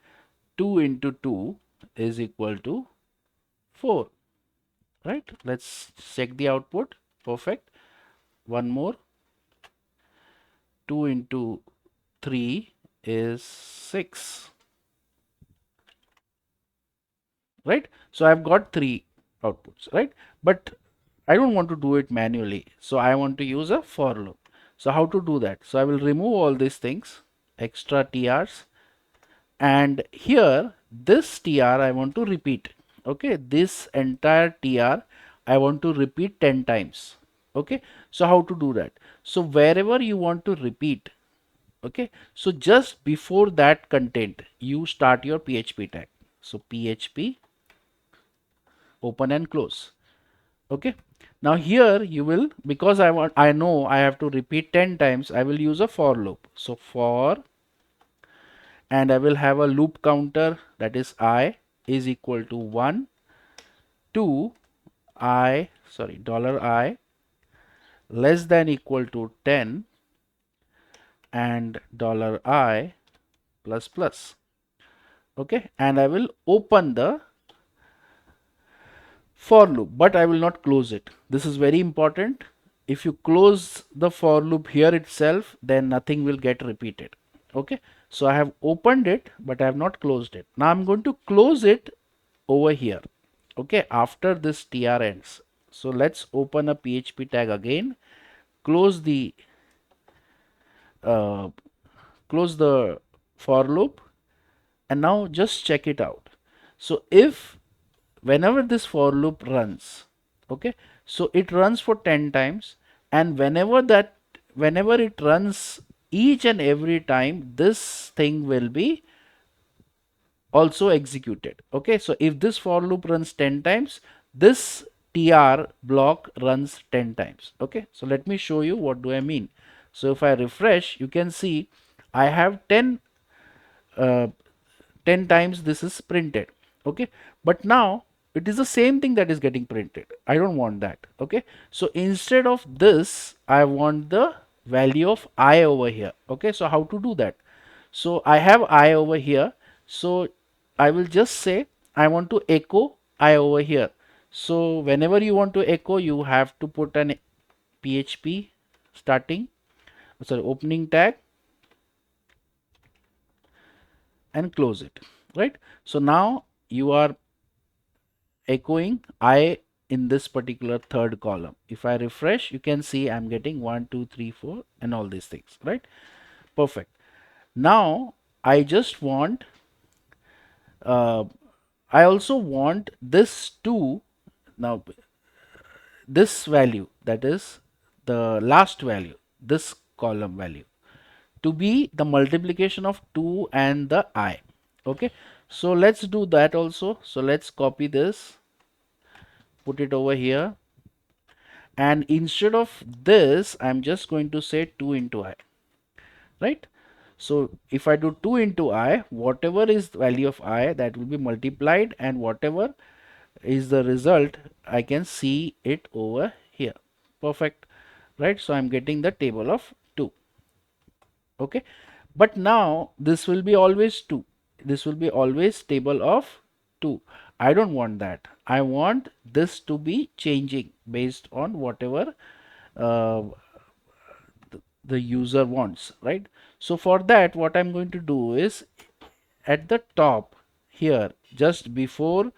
2 into 2 is equal to 4, right? Let's check the output. Perfect. One more. 2 into 3 is 6, right? So I've got 3 outputs, right? But I don't want to do it manually, so I want to use a for loop. So how to do that? So I will remove all these things, extra TRs, and here this TR I want to repeat. Okay, this entire TR I want to repeat 10 times. Okay, so how to do that? So wherever you want to repeat, okay, so just before that content you start your PHP tag. So PHP open and close. Okay, now here you will, because I know I have to repeat 10 times, I will use a for loop. So for, and I will have a loop counter, that is I is equal to 1 to $I less than equal to 10 and $I plus plus. Okay, and I will open the for loop, but I will not close it. This is very important. If you close the for loop here itself, then nothing will get repeated. Okay, so I have opened it, but I have not closed it. Now I'm going to close it over here. Okay, after this tr ends. So let's open a PHP tag again, close the uh, close the for loop, and now just check it out. So if whenever this for loop runs, okay, so it runs for 10 times, and whenever it runs, each and every time this thing will be also executed. Okay, so if this for loop runs 10 times, this tr block runs 10 times. Okay, so let me show you what do I mean. So if I refresh, you can see I have 10 uh, 10 times this is printed. Okay, but now it is the same thing that is getting printed. I don't want that. Okay, so instead of this I want the value of I over here. Okay, so how to do that? So I have I over here, so I will just say I want to echo I over here. So whenever you want to echo, you have to put an PHP starting, sorry, opening tag and close it, right? So now you are echoing I in this particular third column. If I refresh, you can see I'm getting 1 2 3 4 and all these things, right? Perfect. Now I just want uh, I also want this 2, now this value, that is the last value, this column value, to be the multiplication of 2 and the I. Okay, so let's do that also. So let's copy this, put it over here, and instead of this I'm just going to say 2 into I, right? So if I do 2 into I, whatever is the value of I, that will be multiplied, and whatever is the result, I can see it over here. Perfect, right? So I'm getting the table of 2. Okay, but now this will be always 2. This will be always table of 2. I don't want that. I want this to be changing based on whatever uh, the user wants, right? So for that, what I'm going to do is at the top here, just before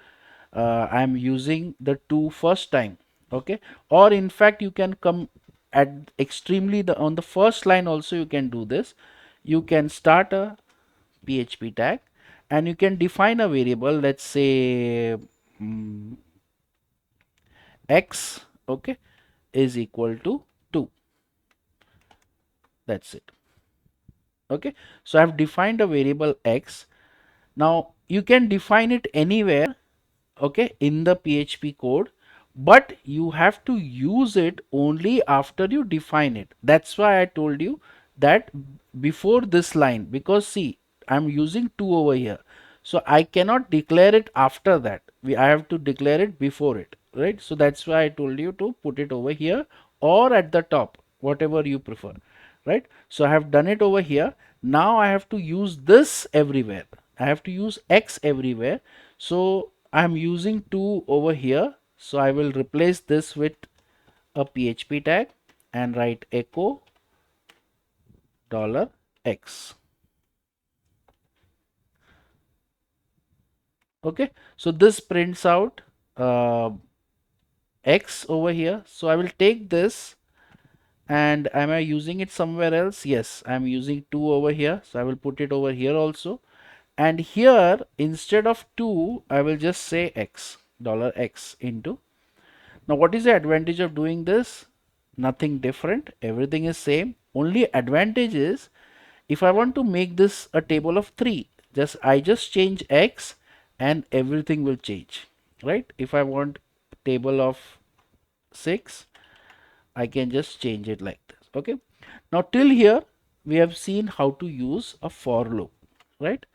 I'm using the 2 first time, okay, or in fact you can come at extremely the on the first line also you can do this. You can start a PHP tag and you can define a variable, let's say x, okay, is equal to 2. That's it. Okay, so I've defined a variable x. Now you can define it anywhere, okay, in the PHP code, but you have to use it only after you define it. That's why I told you that before this line, because see, I'm using 2 over here, so I cannot declare it after that. I have to declare it before it, right? So that's why I told you to put it over here or at the top, whatever you prefer, right? So I have done it over here. Now I have to use this everywhere. I have to use x everywhere. So I'm using 2 over here. So I will replace this with a PHP tag and write echo $x. Okay, so this prints out x over here. So I will take this, and am I using it somewhere else? Yes, I'm using 2 over here. So I will put it over here also. And here instead of 2, I will just say x, $x into. Now what is the advantage of doing this? Nothing different, everything is same. Only advantage is if I want to make this a table of 3, I just change x and everything will change, right? If I want table of 6, I can just change it like this. Okay, now till here we have seen how to use a for loop, right?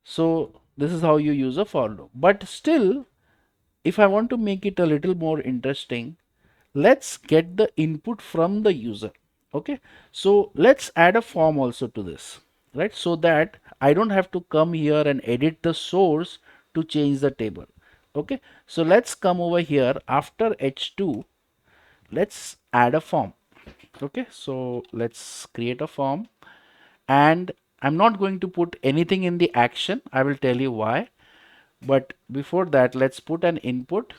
So this is how you use a for loop. But still, if I want to make it a little more interesting, let's get the input from the user. Okay, so let's add a form also to this, right? So that I don't have to come here and edit the source to change the table. Okay, so let's come over here after h2. Let's add a form. Okay, so let's create a form, and I'm not going to put anything in the action. I will tell you why. But before that, let's put an input,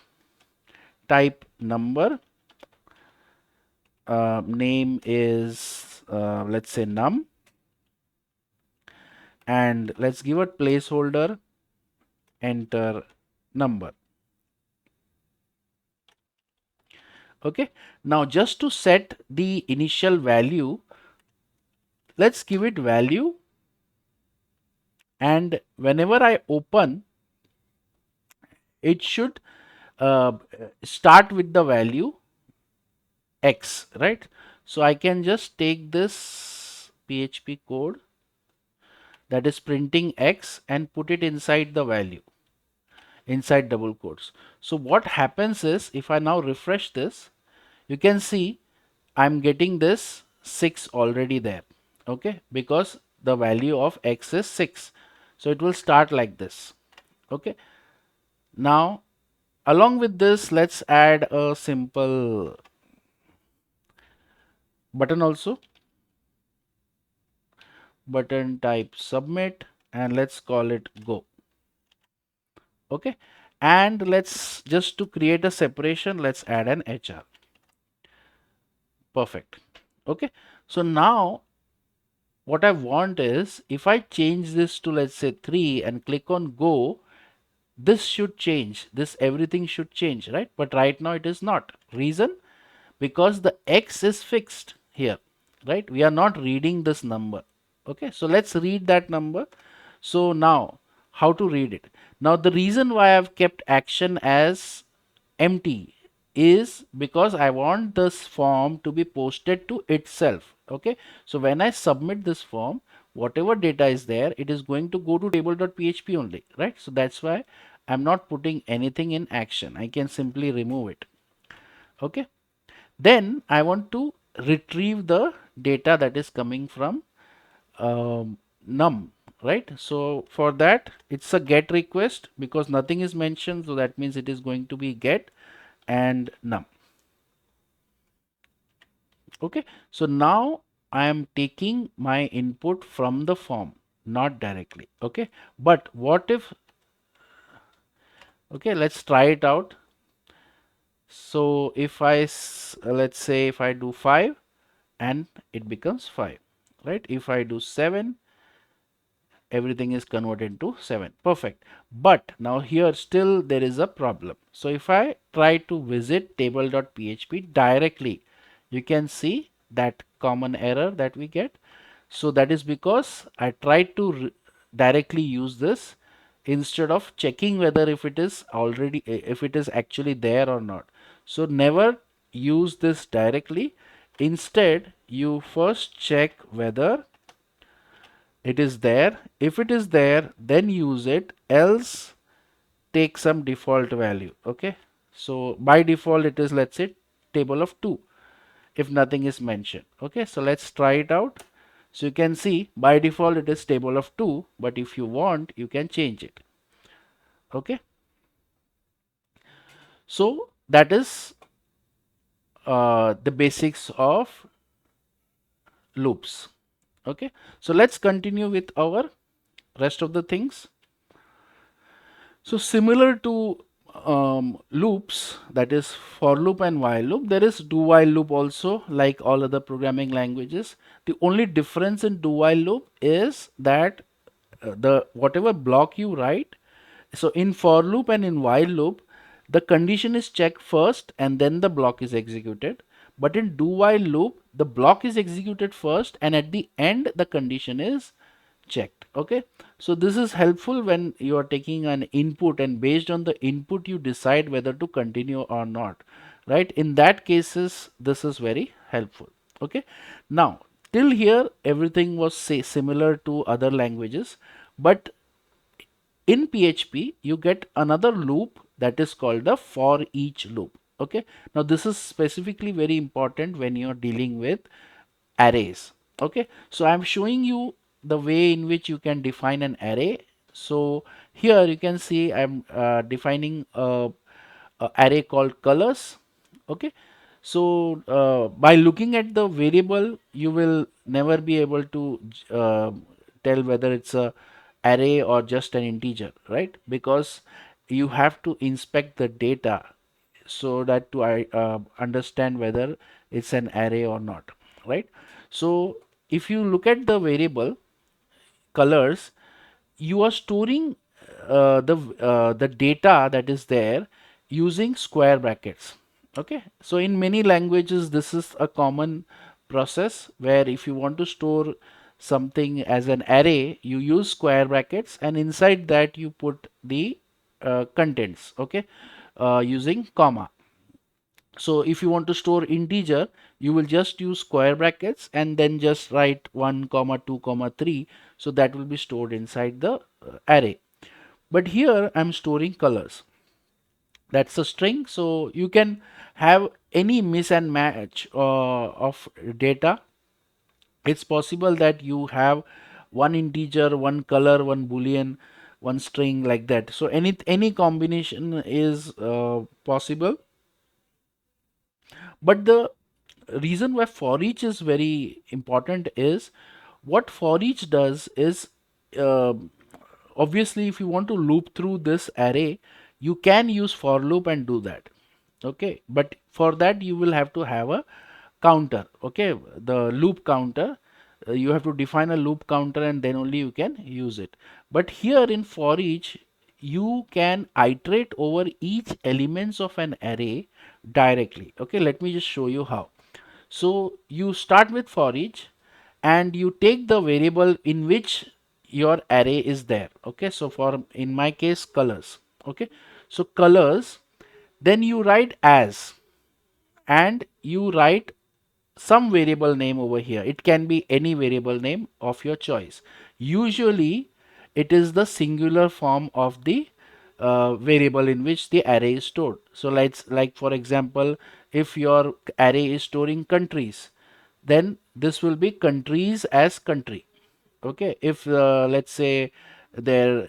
type number, name is let's say num, and let's give a placeholder, enter number. Okay, now just to set the initial value, let's give it value, and whenever I open, it should uh, start with the value x, right? So I can just take this PHP code that is printing x and put it inside the value, inside double quotes. So what happens is, if I now refresh this, you can see I'm getting this 6 already there, okay, because the value of x is 6. So it will start like this. Okay, now along with this, let's add a simple button also, button type submit, and let's call it go. Okay, and let's just to create a separation, let's add an HR. Perfect. Okay, so now what I want is, if I change this to let's say 3 and click on go, this should change, this everything should change, right? But right now it is not. Reason? Because the x is fixed here, right? We are not reading this number. Okay, so let's read that number. So now how to read it? Now the reason why I've kept action as empty is because I want this form to be posted to itself. Okay, so when I submit this form, whatever data is there, it is going to go to table.php only, right? So that's why I'm not putting anything in action. I can simply remove it. Okay, then I want to retrieve the data that is coming from num, right? So for that, it's a get request because nothing is mentioned, so that means it is going to be get and num. Okay, so now I am taking my input from the form, not directly. Okay, but what if, okay, let's try it out. So if let's say if I do 5 and it becomes 5, right? If I do 7, everything is converted to 7. Perfect. But now here still there is a problem. So if I try to visit table.php directly, you can see that common error that we get. So that is because I tried to directly use this instead of checking whether if it is already, if it is actually there or not. So never use this directly. Instead, you first check whether it is there. If it is there, then use it, else take some default value. Okay, so by default it is, let's say, table of 2 if nothing is mentioned. Okay, so let's try it out. So you can see by default it is table of 2, but if you want you can change it. Okay, so that is the basics of loops. Okay, so let's continue with our rest of the things. So similar to loops, that is for loop and while loop, there is do while loop also, like all other programming languages. The only difference in do while loop is that the whatever block you write, so in for loop and in while loop, the condition is checked first and then the block is executed. But in do while loop, the block is executed first and at the end the condition is checked. Okay, so this is helpful when you are taking an input and based on the input you decide whether to continue or not, right? In that cases this is very helpful. Okay, now till here everything was say similar to other languages, but in PHP you get another loop that is called the for each loop. Okay, now this is specifically very important when you're dealing with arrays. Okay, so I'm showing you the way in which you can define an array. So here you can see I'm defining a array called colors. Okay, so by looking at the variable you will never be able to uh, tell whether it's a array or just an integer, right? Because you have to inspect the data so that to understand whether it's an array or not, right? So if you look at the variable colors, you are storing the data that is there using square brackets. Okay, so in many languages this is a common process where if you want to store something as an array, you use square brackets and inside that you put the contents. Okay, using comma. So if you want to store integer, you will just use square brackets and then just write 1 comma 2 comma 3, so that will be stored inside the array. But here I'm storing colors, that's a string, so you can have any miss and match of data. It's possible that you have one integer, one color, one boolean, one string, like that. So any combination is possible. But the reason why for each is very important is what for each does is, uh, obviously if you want to loop through this array, you can use for loop and do that. Okay, but for that you will have to have a counter. Okay, the loop counter, you have to define a loop counter and then only you can use it. But here in for each, you can iterate over each elements of an array directly. Okay, let me just show you how. So you start with for each and you take the variable in which your array is there. Okay, so for in my case colors. Okay, so colors, then you write as. and you write some variable name over here. It can be any variable name of your choice. Usually it is the singular form of the variable in which the array is stored. So let's, like for example, if your array is storing countries, then this will be countries as country. Okay, if let's say there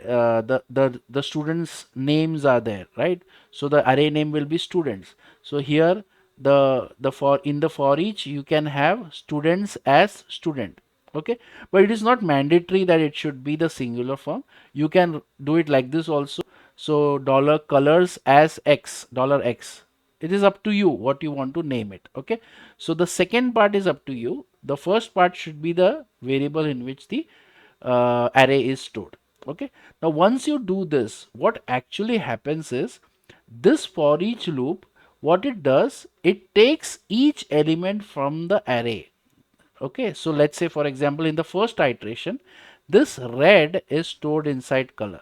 the students names are there, right? So the array name will be students. So here the for in the for each you can have students as student. Okay, but it is not mandatory that it should be the singular form. You can do it like this also. So dollar colors as x, dollar x. It is up to you what you want to name it. Okay, so the second part is up to you. The first part should be the variable in which the array is stored. Okay, now once you do this, what actually happens is this for each loop, what it does, it takes each element from the array. Okay, so let's say for example in the first iteration, this red is stored inside color,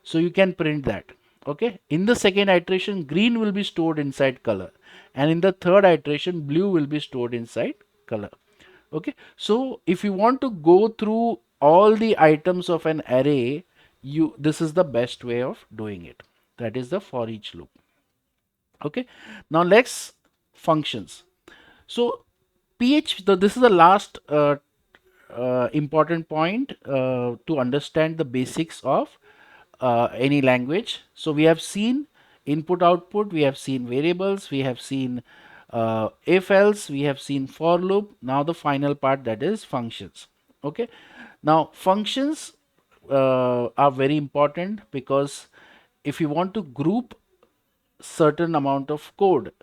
so you can print that. Okay, in the second iteration green will be stored inside color, and in the third iteration blue will be stored inside color. Okay, so if you want to go through all the items of an array, you this is the best way of doing it. That is the for each loop. Okay, now let's functions. So this is the last important point to understand the basics of any language. So we have seen input output, we have seen variables, we have seen if else, we have seen for loop. Now the final part, that is functions. Okay, now functions are very important because if you want to group certain amount of code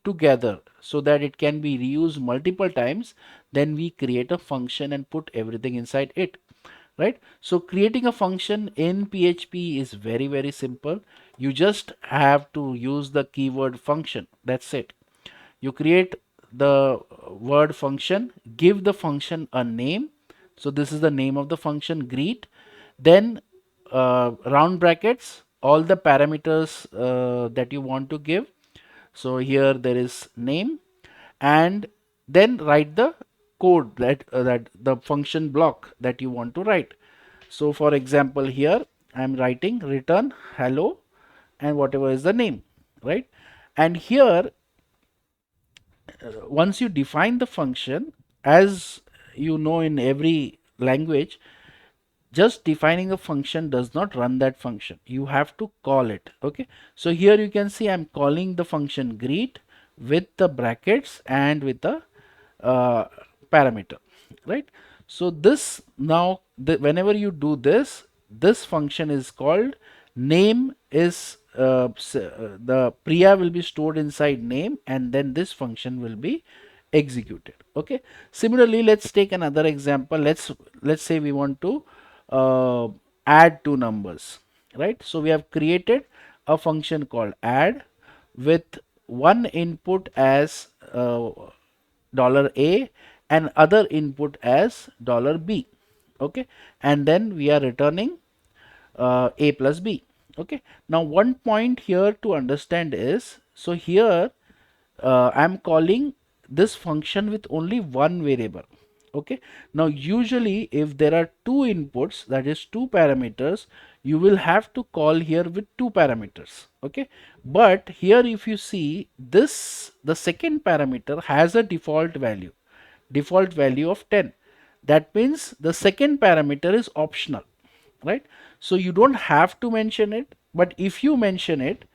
together so that it can be reused multiple times, then we create a function and put everything inside it, right? So creating a function in PHP is very simple. You just have to use the keyword function. That's it. You create the word function, give the function a name. So this is the name of the function, greet. Then round brackets, all the parameters that you want to give. So here there is name, and then write the code that the function block that you want to write. So for example here I'm writing return hello and whatever is the name, right? And here once you define the function, as you know in every language, just defining a function does not run that function. You have to call it. Okay, so here you can see I'm calling the function greet with the brackets and with the uh, parameter, right? So this now whenever you do this, this function is called name is the priya will be stored inside name, and then this function will be executed. Okay, similarly let's take another example. Let's say we want to uh, add two numbers, right? So we have created a function called add with one input as $a and other input as $b. Okay, and then we are returning a plus b. Okay, now one point here to understand is, so here I'm calling this function with only one variable. Okay, now usually if there are two inputs, that is two parameters, you will have to call here with two parameters. Okay, but here if you see this, the second parameter has a default value of 10. That means the second parameter is optional, right? So you don't have to mention it, but if you mention it,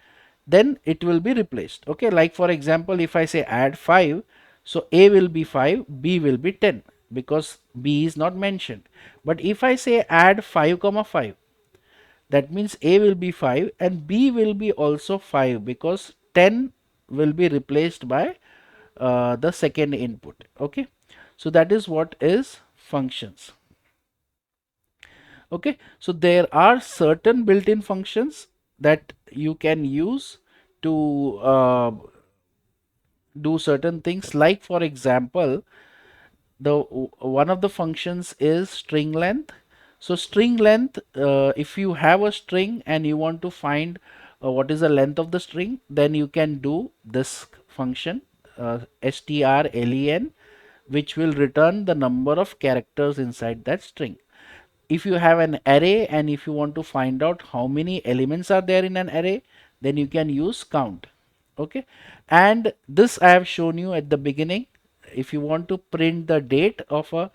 then it will be replaced. Okay, like for example if I say add 5, so a will be 5, b will be 10 because b is not mentioned. But if I say add 5 comma 5, that means a will be 5 and b will be also 5 because 10 will be replaced by the second input. Okay, so that is what is functions. Okay, so there are certain built-in functions that you can use to do certain things, like for example the one of the functions is string length. So string length, if you have a string and you want to find what is the length of the string, then you can do this function. strlen, which will return the number of characters inside that string. If you have an array and if you want to find out how many elements are there in an array, then you can use count. Okay, and this I have shown you at the beginning. If you want to print the date of a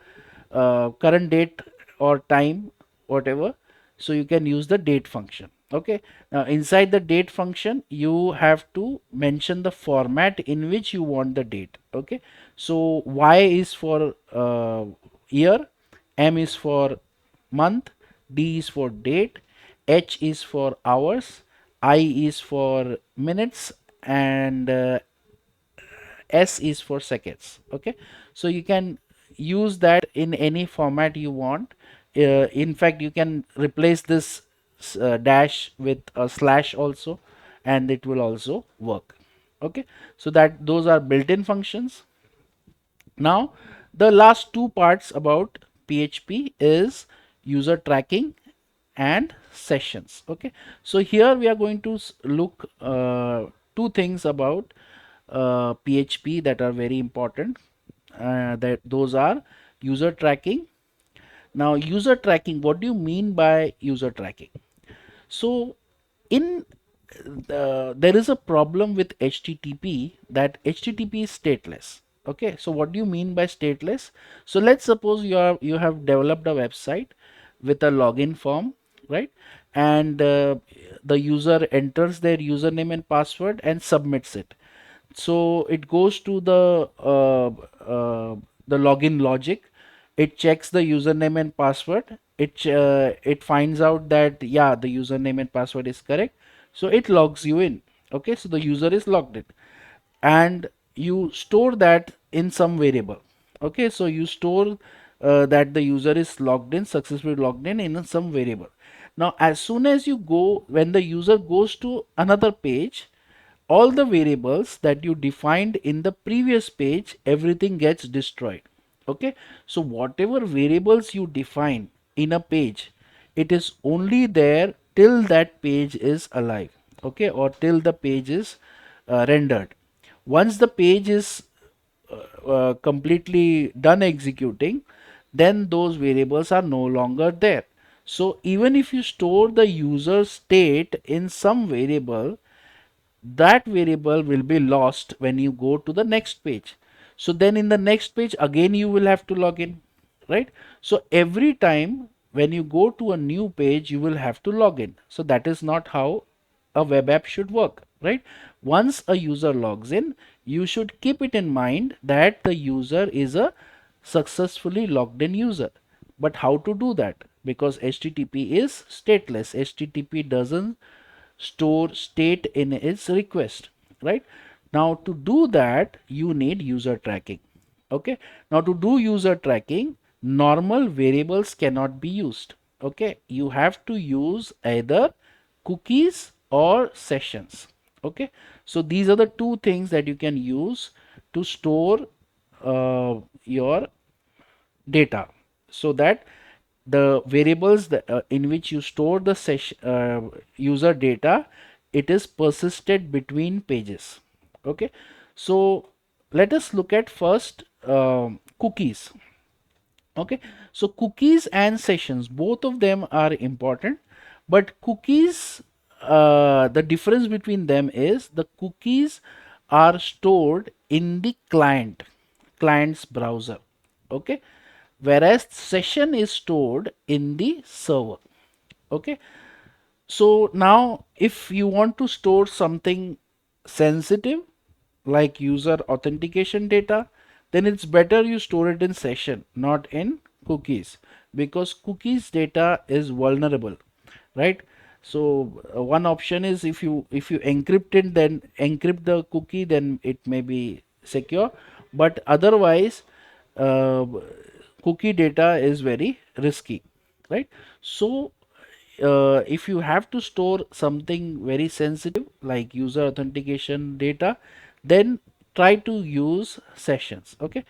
current date or time, whatever, so you can use the date function. Okay, now inside the date function you have to mention the format in which you want the date. Okay, so y is for year, m is for month, d is for date, h is for hours, I is for minutes, and s is for seconds. Okay, so you can use that in any format you want. In fact, you can replace this dash with a slash also, and it will also work. Okay, so that those are built-in functions. Now the last two parts about PHP is user tracking and sessions. Okay, so here we are going to look two things about PHP that are very important. That those are user tracking. Now user tracking, what do you mean by user tracking? So in there is a problem with HTTP, that HTTP is stateless. Okay, so what do you mean by stateless? So let's suppose you have developed a website with a login form, right? And the user enters their username and password and submits it. So it goes to the login logic. It checks the username and password. It finds out that yeah, the username and password is correct, so it logs you in. Okay, so the user is logged in, and you store that in some variable. Okay, so you store that the user is logged in, successfully logged in some variable. Now as soon as you go, when the user goes to another page, all the variables that you defined in the previous page, everything gets destroyed. Okay, so whatever variables you define in a page, it is only there till that page is alive. Okay, or till the page is rendered. Once the page is completely done executing, then those variables are no longer there. So even if you store the user state in some variable, that variable will be lost when you go to the next page. So then in the next page again you will have to log in, right? So every time when you go to a new page you will have to log in. So that is not how a web app should work, right? Once a user logs in, you should keep it in mind that the user is a successfully logged in user. But how to do that? Because HTTP is stateless. HTTP doesn't store state in its request, right? Now to do that you need user tracking. Okay, now to do user tracking, normal variables cannot be used. Okay, you have to use either cookies or sessions. Okay, so these are the two things that you can use to store your data, so that the variables that, in which you store the user data, it is persisted between pages. Okay, so let us look at first cookies. Okay, so cookies and sessions, both of them are important, but cookies, the difference between them is the cookies are stored in the client's browser. Okay, whereas session is stored in the server. Okay, so now if you want to store something sensitive like user authentication data, then it's better you store it in session, not in cookies, because cookies data is vulnerable, right? So one option is, if you encrypt it, then encrypt the cookie, then it may be secure, but otherwise uh, cookie data is very risky, right? So if you have to store something very sensitive like user authentication data, then try to use sessions. Okay,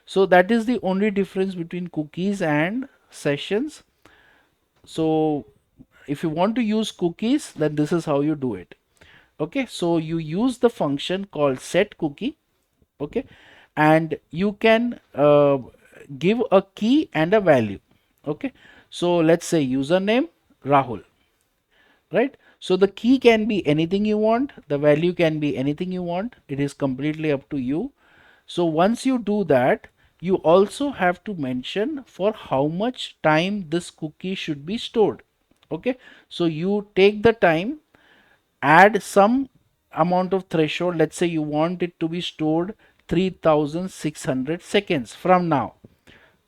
so that is the only difference between cookies and sessions. So if you want to use cookies, then this is how you do it. Okay, so you use the function called set cookie. Okay, and you can give a key and a value. Okay, so let's say username Rahul, right? So the key can be anything you want, the value can be anything you want. It is completely up to you. So once you do that, you also have to mention for how much time this cookie should be stored. Okay, so you take the time, add some amount of threshold. Let's say you want it to be stored 3600 seconds from now.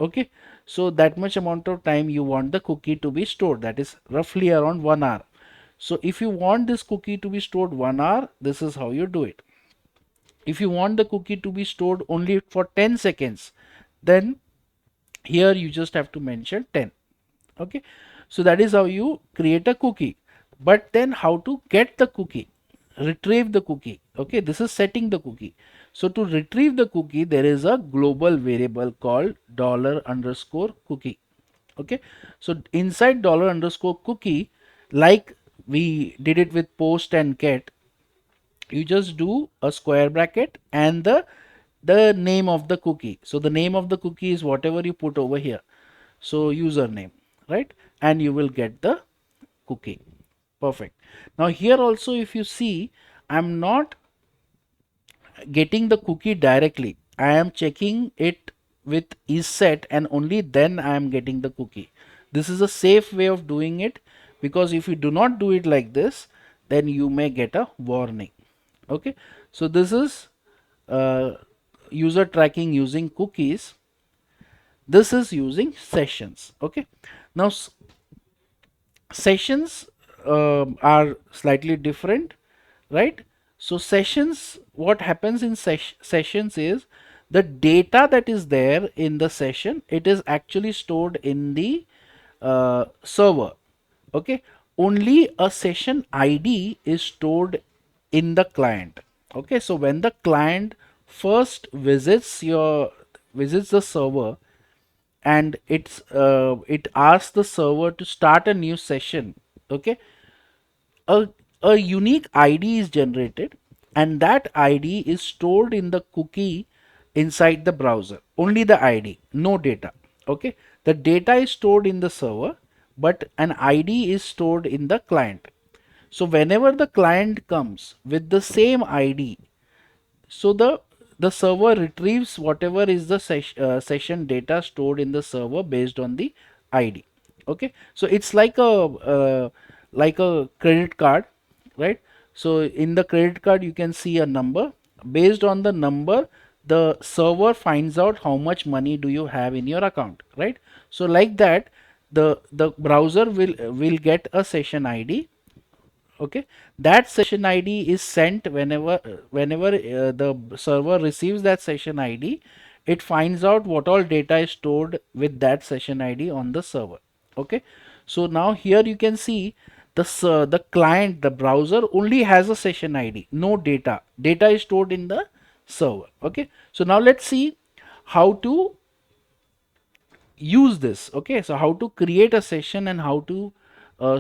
Okay, so that much amount of time you want the cookie to be stored, that is roughly around 1 hour. So if you want this cookie to be stored 1 hour, this is how you do it. If you want the cookie to be stored only for 10 seconds, then here you just have to mention 10. Okay, so that is how you create a cookie. But then how to get the cookie, retrieve the cookie? Okay, this is setting the cookie. So to retrieve the cookie, there is a global variable called dollar underscore cookie. Okay, so inside dollar underscore cookie, like we did it with post and get, you just do a square bracket and the name of the cookie. So the name of the cookie is whatever you put over here, so username, right? And you will get the cookie. Perfect. Now here also, if you see, I'm not getting the cookie directly. I am checking it with is set, and only then I am getting the cookie. This is a safe way of doing it, because if you do not do it like this, then you may get a warning. Okay, so this is uh, user tracking using cookies. This is using sessions. Okay, now sessions are slightly different, right? So sessions, what happens in sessions is the data that is there in the session, it is actually stored in the server. Okay, only a session ID is stored in the client. Okay, so when the client first visits the server, and it asks the server to start a new session. Okay, a, a unique ID is generated, and that ID is stored in the cookie inside the browser. Only the ID, no data. Okay, the data is stored in the server, but an ID is stored in the client. So whenever the client comes with the same ID, so the server retrieves whatever is the session data stored in the server based on the ID. Okay, so it's like a credit card, right? So in the credit card you can see a number. Based on the number, the server finds out how much money do you have in your account, right? So like that, the browser will get a session ID. Okay, that session ID is sent whenever the server receives that session ID. It finds out what all data is stored with that session ID on the server. Okay, so now here you can see the client, the browser only has a session ID, no data is stored in the server. Okay, so now let's see how to use this. Okay, so how to create a session and how to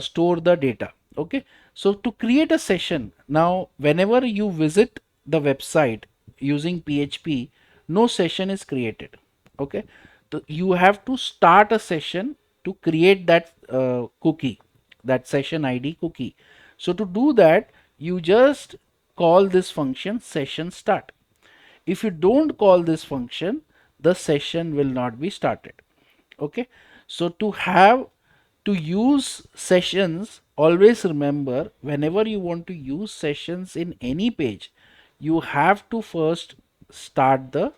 store the data. Okay, so to create a session, now whenever you visit the website using PHP, no session is created. Okay, so you have to start a session to create that cookie, that session ID cookie. So to do that, you just call this function session start. If you don't call this function, the session will not be started. Okay, so to use sessions, always remember, whenever you want to use sessions in any page, you have to first start the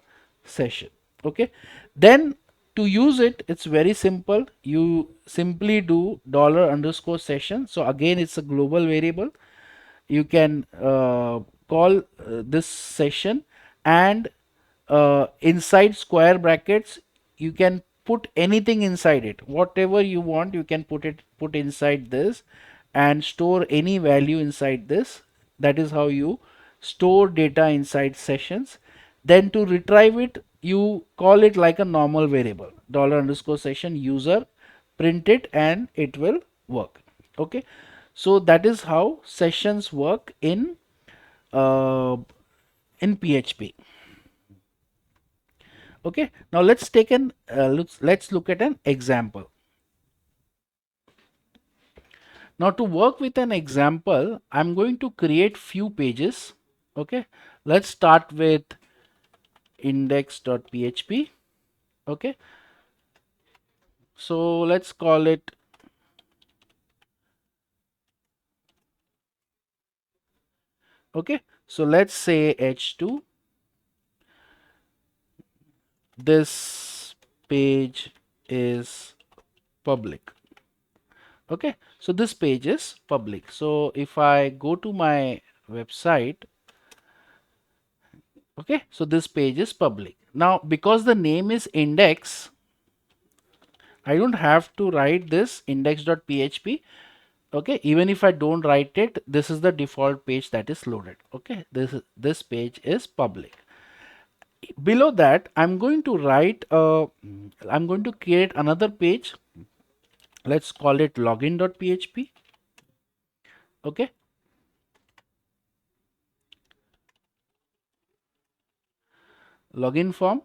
session. Okay, then to use it, it's very simple. You simply do dollar underscore session. So again, it's a global variable. You can call this session, and inside square brackets you can put anything inside it, whatever you want you can put inside this, and store any value inside this. That is how you store data inside sessions. Then to retrieve it, you call it like a normal variable, dollar underscore session user, print it, and it will work. Okay, so that is how sessions work uh, in PHP. Okay, now let's take an let's look at an example. Now to work with an example, I'm going to create few pages. Okay, let's start with index.php. Okay, so let's call it, okay, so let's say h2. This page is public. Okay, so this page is public. So if I go to my website, okay, so this page is public. Now because the name is index, I don't have to write this index.php. Okay, even if I don't write it, this is the default page that is loaded. Okay, this page is public. Below that, I'm going to write I'm going to create another page. Let's call it login.php. Okay, login form,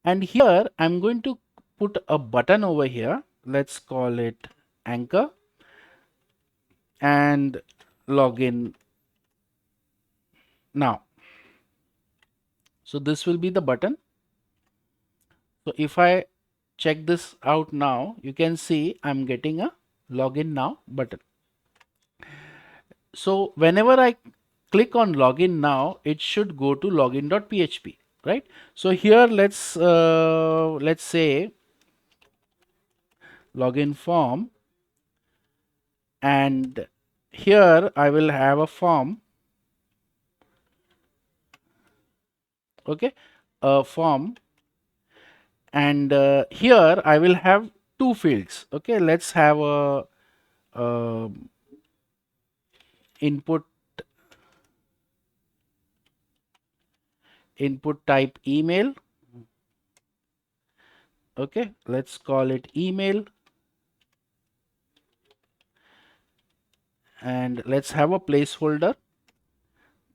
and here I'm going to put a button over here. Let's call it anchor and login now. So this will be the button. So if I check this out now, you can see I'm getting a login now button. So whenever I click on login now, it should go to login.php, right? So here let's say login form, and here I will have a form. Okay, a form, and here I will have two fields. Okay, let's have a input type email. Okay, let's call it email, and let's have a placeholder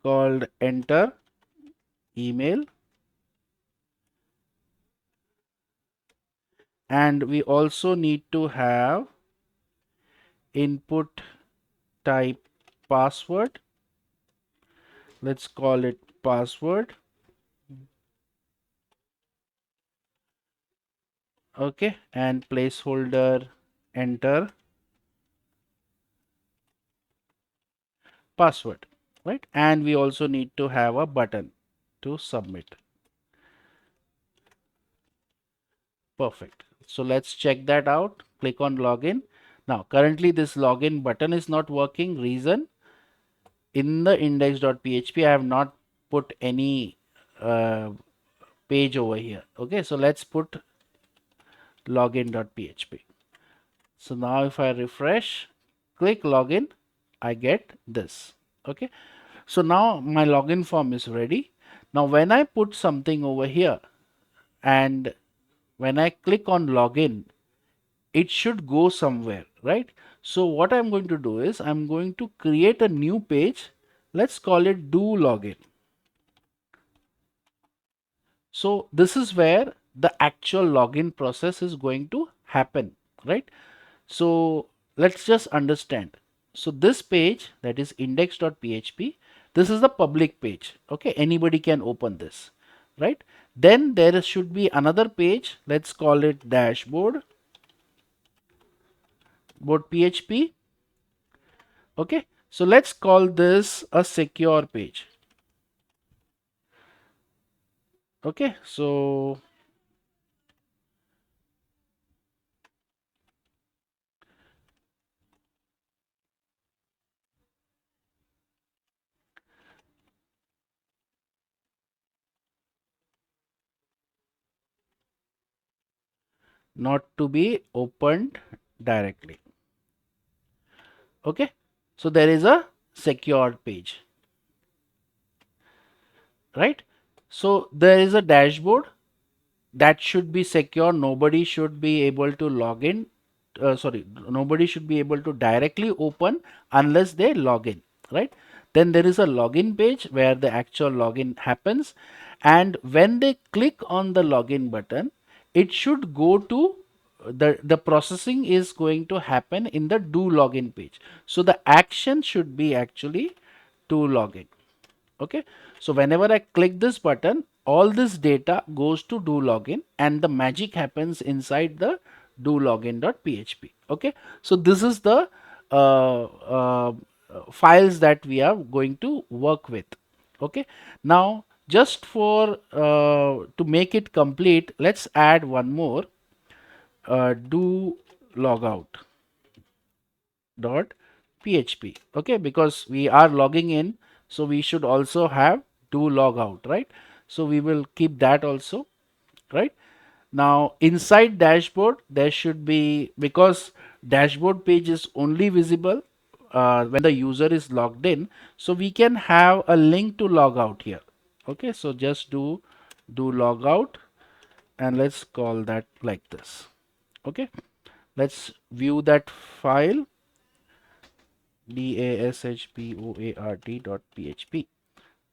called enter email, and we also need to have input type password. Let's call it password. Okay, and placeholder enter password, right? And we also need to have a button to submit. Perfect. So let's check that out. Click on login. Now currently this login button is not working. Reason, in the index.php I have not put any page over here. Okay, so let's put login.php. So now if I refresh, click login, I get this. Okay, so now my login form is ready. Now when I put something over here and when I click on login, it should go somewhere, right? So what I'm going to do is I'm going to create a new page. Let's call it do login. So this is where the actual login process is going to happen, right? So let's just understand. So this page, that is index.php, this is the public page. Okay, anybody can open this, right? Then there should be another page. Let's call it dashboard.php. Okay, so let's call this a secure page. Okay, so not to be opened directly. Okay, so there is a secured page, right? So there is a dashboard that should be secure. Nobody should be able to log in. Sorry, nobody should be able to directly open unless they log in, right? Then there is a login page where the actual login happens, and when they click on the login button, it should go to the processing is going to happen in the do login page. So the action should be actually to login. Okay, so whenever I click this button, all this data goes to do login and the magic happens inside the do login.php. Okay, so this is the files that we are going to work with. Okay, now just for to make it complete, let's add one more do logout dot php. Okay, because we are logging in, so we should also have do logout, right? So we will keep that also, right? Now inside dashboard there should be, because dashboard page is only visible when the user is logged in, so we can have a link to logout here. Okay, so just do logout and let's call that like this. Okay, let's view that file, dashboard.php.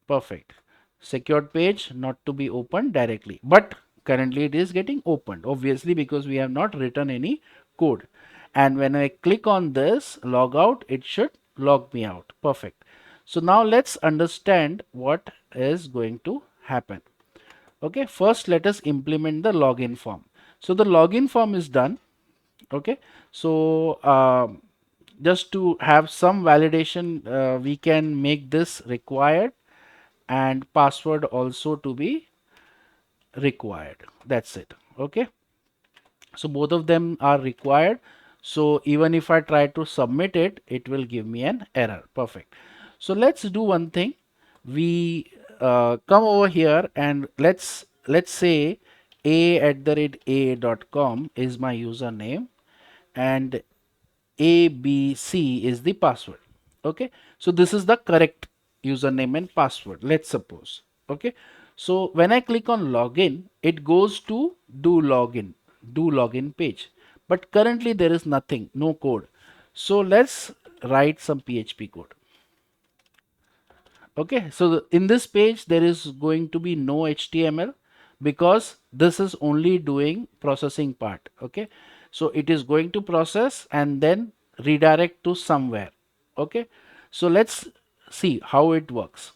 Perfect. Secured page not to be opened directly, but currently it is getting opened, obviously, because we have not written any code. And when I click on this logout, it should log me out. Perfect. So now let's understand what is going to happen. Okay, first let us implement the login form. So the login form is done. Okay, so just to have some validation, we can make this required and password also to be required. That's it. Okay, so both of them are required. So even if I try to submit it, it will give me an error. Perfect. So let's do one thing. We come over here and let's say a@a.com is my username and ABC is the password. Okay, so this is the correct username and password, let's suppose. Okay, so when I click on login, it goes to do login page, but currently there is nothing, no code. So let's write some PHP code. Okay, so in this page there is going to be no HTML because this is only doing processing part. Okay, so it is going to process and then redirect to somewhere. Okay, so let's see how it works.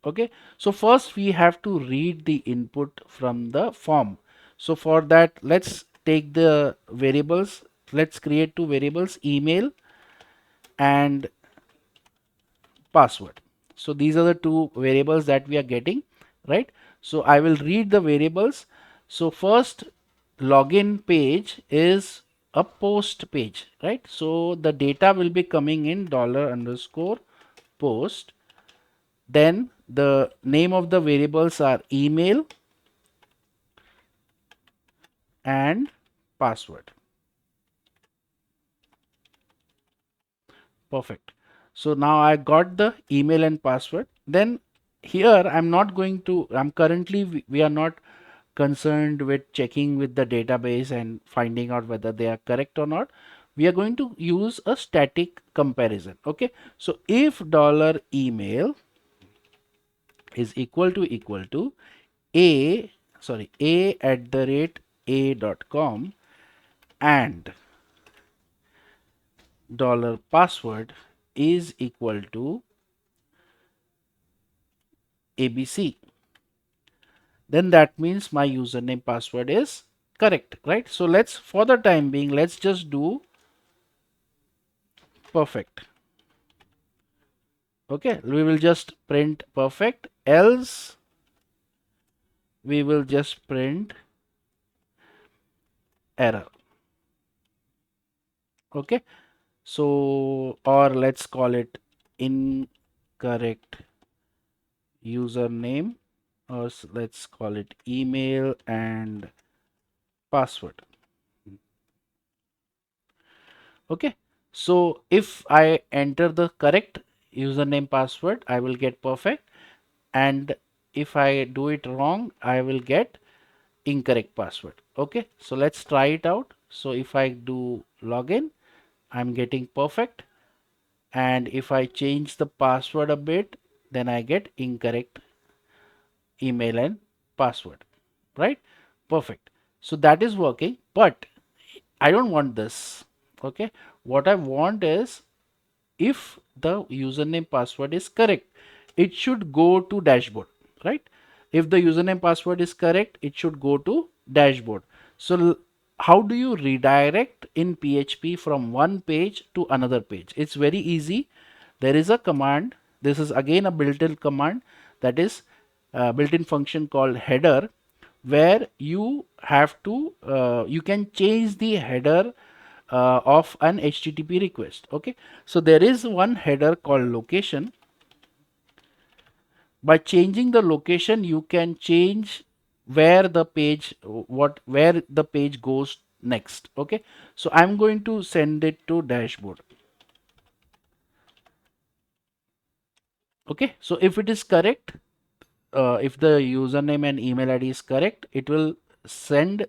Okay, so first we have to read the input from the form. So for that, let's take the variables. Let's create two variables, email and password. So these are the two variables that we are getting, right? So I will read the variables. So first login page is a post page, right? So the data will be coming in $_post. Then the name of the variables are email and password. Perfect. So now I got the email and password. Then here I'm currently, we are not concerned with checking with the database and finding out whether they are correct or not. We are going to use a static comparison. Okay. So if $email is equal to a@a.com and $password is equal to ABC, then that means my username password is correct, right? So let's, for the time being, let's just do perfect. Okay, we will just print perfect, else we will just print error. Okay, so or let's call it incorrect username, or let's call it email and password. Okay, so if I enter the correct username password, I will get perfect, and if I do it wrong, I will get incorrect password. Okay, so let's try it out. So if I do login, I'm getting perfect, and if I change the password a bit, then I get incorrect email and password, right? Perfect. So that is working, but I don't want this. Okay, what I want is, if the username password is correct, it should go to dashboard, right? If the username password is correct, it should go to dashboard. So how do you redirect in PHP from one page to another page? It's very easy. There is a command. This is again a built-in command, that is a built-in function called header, where you have to you can change the header of an HTTP request. Okay, so there is one header called location. By changing the location, you can change where the page, where the page goes next. Okay, so I'm going to send it to dashboard. Okay, so if it is correct, if the username and email ID is correct, it will send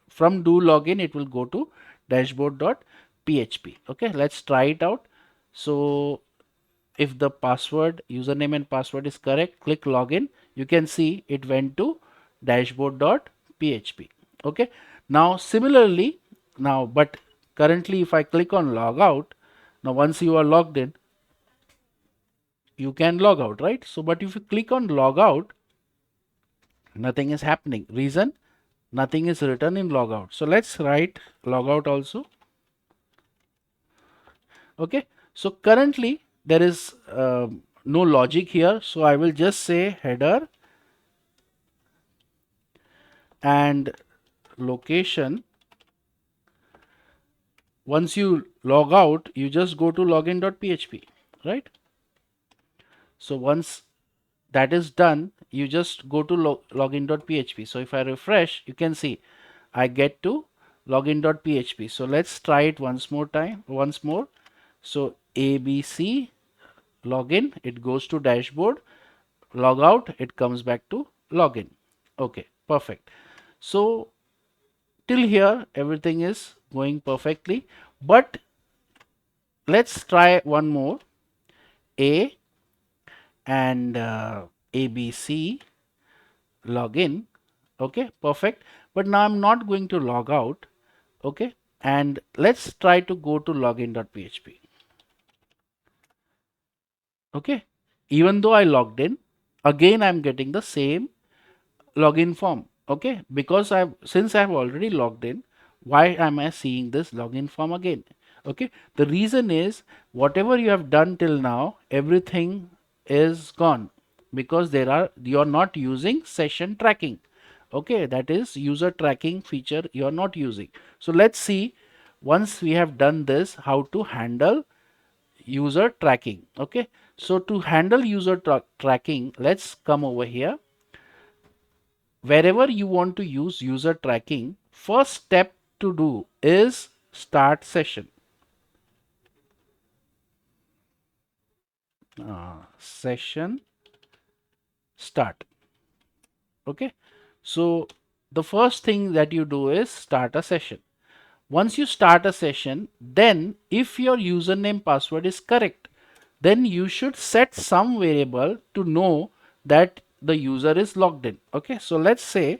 from do login, it will go to dashboard.php. Okay, let's try it out. So if the password, username and password is correct, click login, you can see it went to dashboard.php. Okay, now similarly, now but currently if I click on logout, now once you are logged in, you can log out, right? So but if you click on logout, nothing is happening. Reason, nothing is written in logout. So let's write logout also. Okay, so currently there is no logic here, so I will just say header and location. Once you log out, you just go to login.php, right? So once that is done, you just go to login.php. So if I refresh, you can see I get to login.php. So let's try it once more. So ABC login, it goes to dashboard. Log out, it comes back to login. Okay, perfect. So till here everything is going perfectly, but let's try one more. A and ABC login. Okay, perfect. But now I'm not going to log out. Okay, and let's try to go to login.php. Okay, even though I logged in, again I'm getting the same login form. Okay, because since I've already logged in, why am I seeing this login form again? Okay, the reason is, whatever you have done till now, everything is gone, because you're not using session tracking. Okay, that is user tracking feature you're not using. So let's see, once we have done this, how to handle user tracking. Okay, so to handle user tracking, let's come over here. Wherever you want to use user tracking, first step to do is start session. Session start. Okay, so the first thing that you do is start a session. Once you start a session, then if your username password is correct, then you should set some variable to know that the user is logged in. Okay, so let's say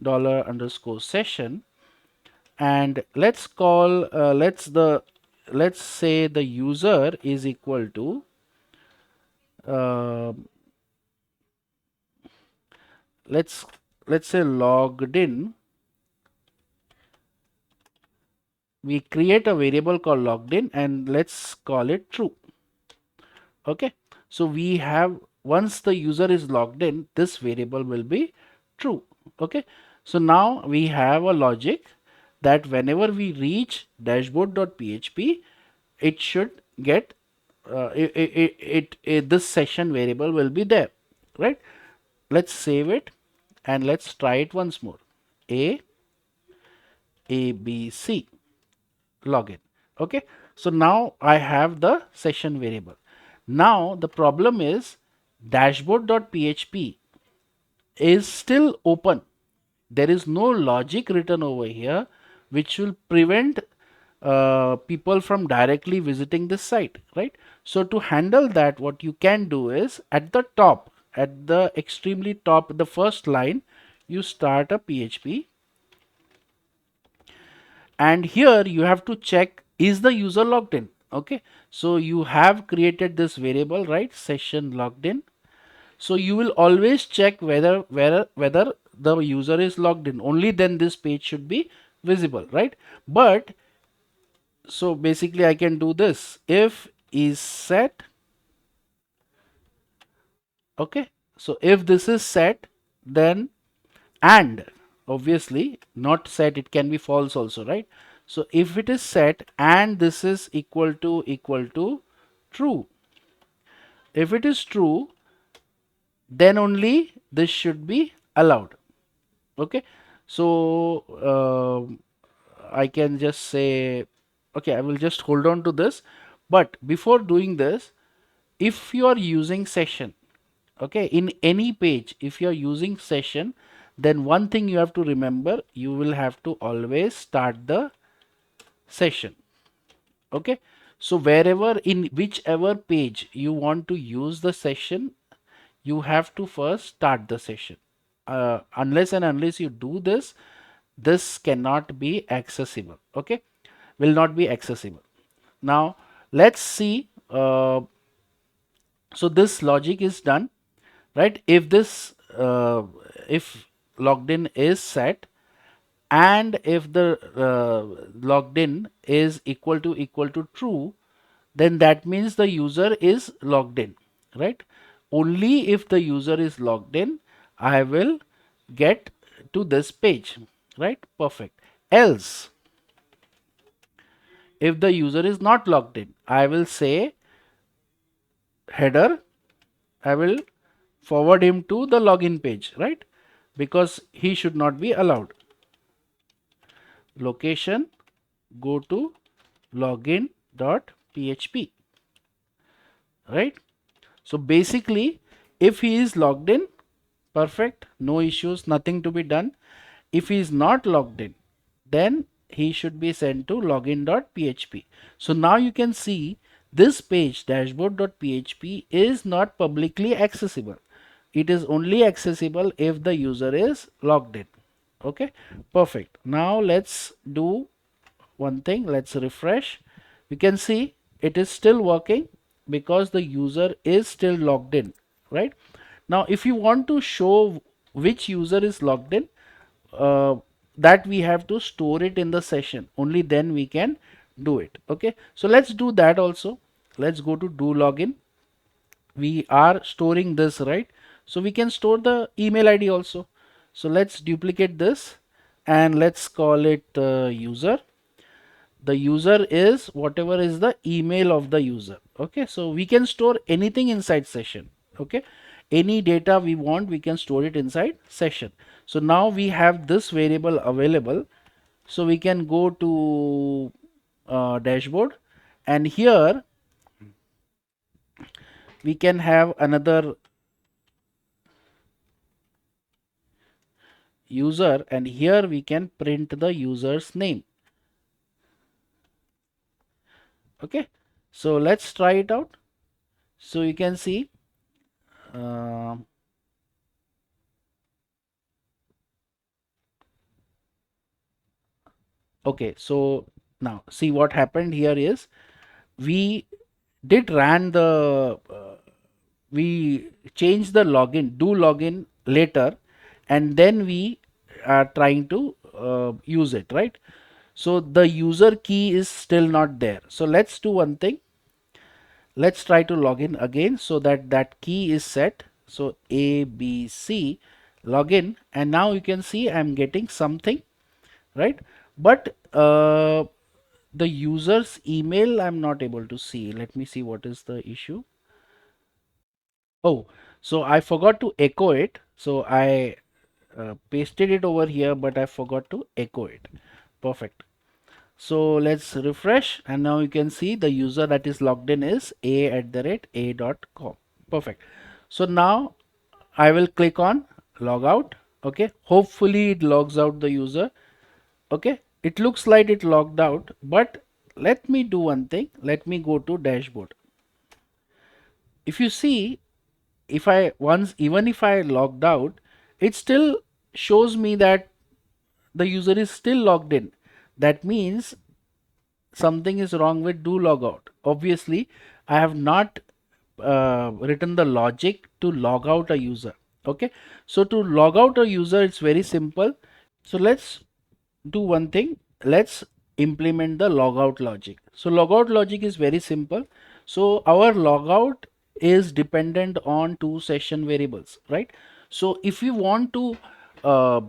$_session, and let's call let's say the user is equal to uh, let's say logged in. We create a variable called logged in, and let's call it true. Okay, so we have, once the user is logged in, this variable will be true. Okay, so now we have a logic that whenever we reach dashboard.php, it should get this session variable will be there, right? Let's save it and let's try it once more. ABC login. Okay, so now I have the session variable. Now the problem is, dashboard.php is still open. There is no logic written over here which will prevent people from directly visiting this site, right? So to handle that, what you can do is at the top, at the extremely top, the first line, you start a PHP, and here you have to check, is the user logged in? Okay, so you have created this variable, right? Session logged in. So you will always check whether the user is logged in. Only then this page should be visible, right? But so basically I can do this, if is set. Okay, so if this is set, then, and obviously not set, it can be false also, right? So if it is set and this is equal to true, if it is true, then only this should be allowed. Okay, so I can just say, okay, I will just hold on to this. But before doing this, if you are using session, okay, in any page, if you are using session, then one thing you have to remember, you will have to always start the session. Okay, so wherever, in whichever page you want to use the session, you have to first start the session. Unless and unless you do this, this cannot be accessible. Okay, will not be accessible. Now let's see. So this logic is done, right? If this if logged in is set, and if the logged in is equal to true, then that means the user is logged in, right? Only if the user is logged in, I will get to this page, right? Perfect. Else, if the user is not logged in, I will say header, I will forward him to the login page, right? Because he should not be allowed. Location, go to login.php, right? So basically, if he is logged in, perfect, no issues, nothing to be done. If he is not logged in, then he should be sent to login.php. So now you can see this page, dashboard.php, is not publicly accessible. It is only accessible if the user is logged in. Okay, perfect. Now let's do one thing. Let's refresh. You can see it is still working because the user is still logged in, right? Now if you want to show which user is logged in, that we have to store it in the session, only then we can do it. Okay, so let's do that also. Let's go to do login. We are storing this, right? So we can store the email ID also. So let's duplicate this and let's call it user. The user is whatever is the email of the user. Okay, so we can store anything inside session. Okay, any data we want, we can store it inside session. So now we have this variable available, so we can go to dashboard, and here we can have another user, and here we can print the user's name. Okay, so let's try it out. So you can see okay, so now see what happened here is we did ran the we changed the login, do login later, and then we are trying to use it, right? So the user key is still not there. So let's do one thing. Let's try to log in again so that that key is set. So ABC login, and now you can see I'm getting something, right? But the user's email I'm not able to see. Let me see what is the issue. Oh, so I forgot to echo it. So I pasted it over here, but I forgot to echo it. Perfect. So let's refresh, and now you can see the user that is logged in is a@a.com. Perfect. So now I will click on log out. Okay, hopefully it logs out the user. Okay, it looks like it logged out, but let me do one thing. Let me go to dashboard. If you see, if I once, even if I logged out, it still shows me that the user is still logged in. That means something is wrong with do log out. Obviously, I have not written the logic to log out a user. Okay, so to log out a user, it's very simple. So let's do one thing. Let's implement the logout logic. So logout logic is very simple. So our logout is dependent on two session variables, right? So if we want to uh,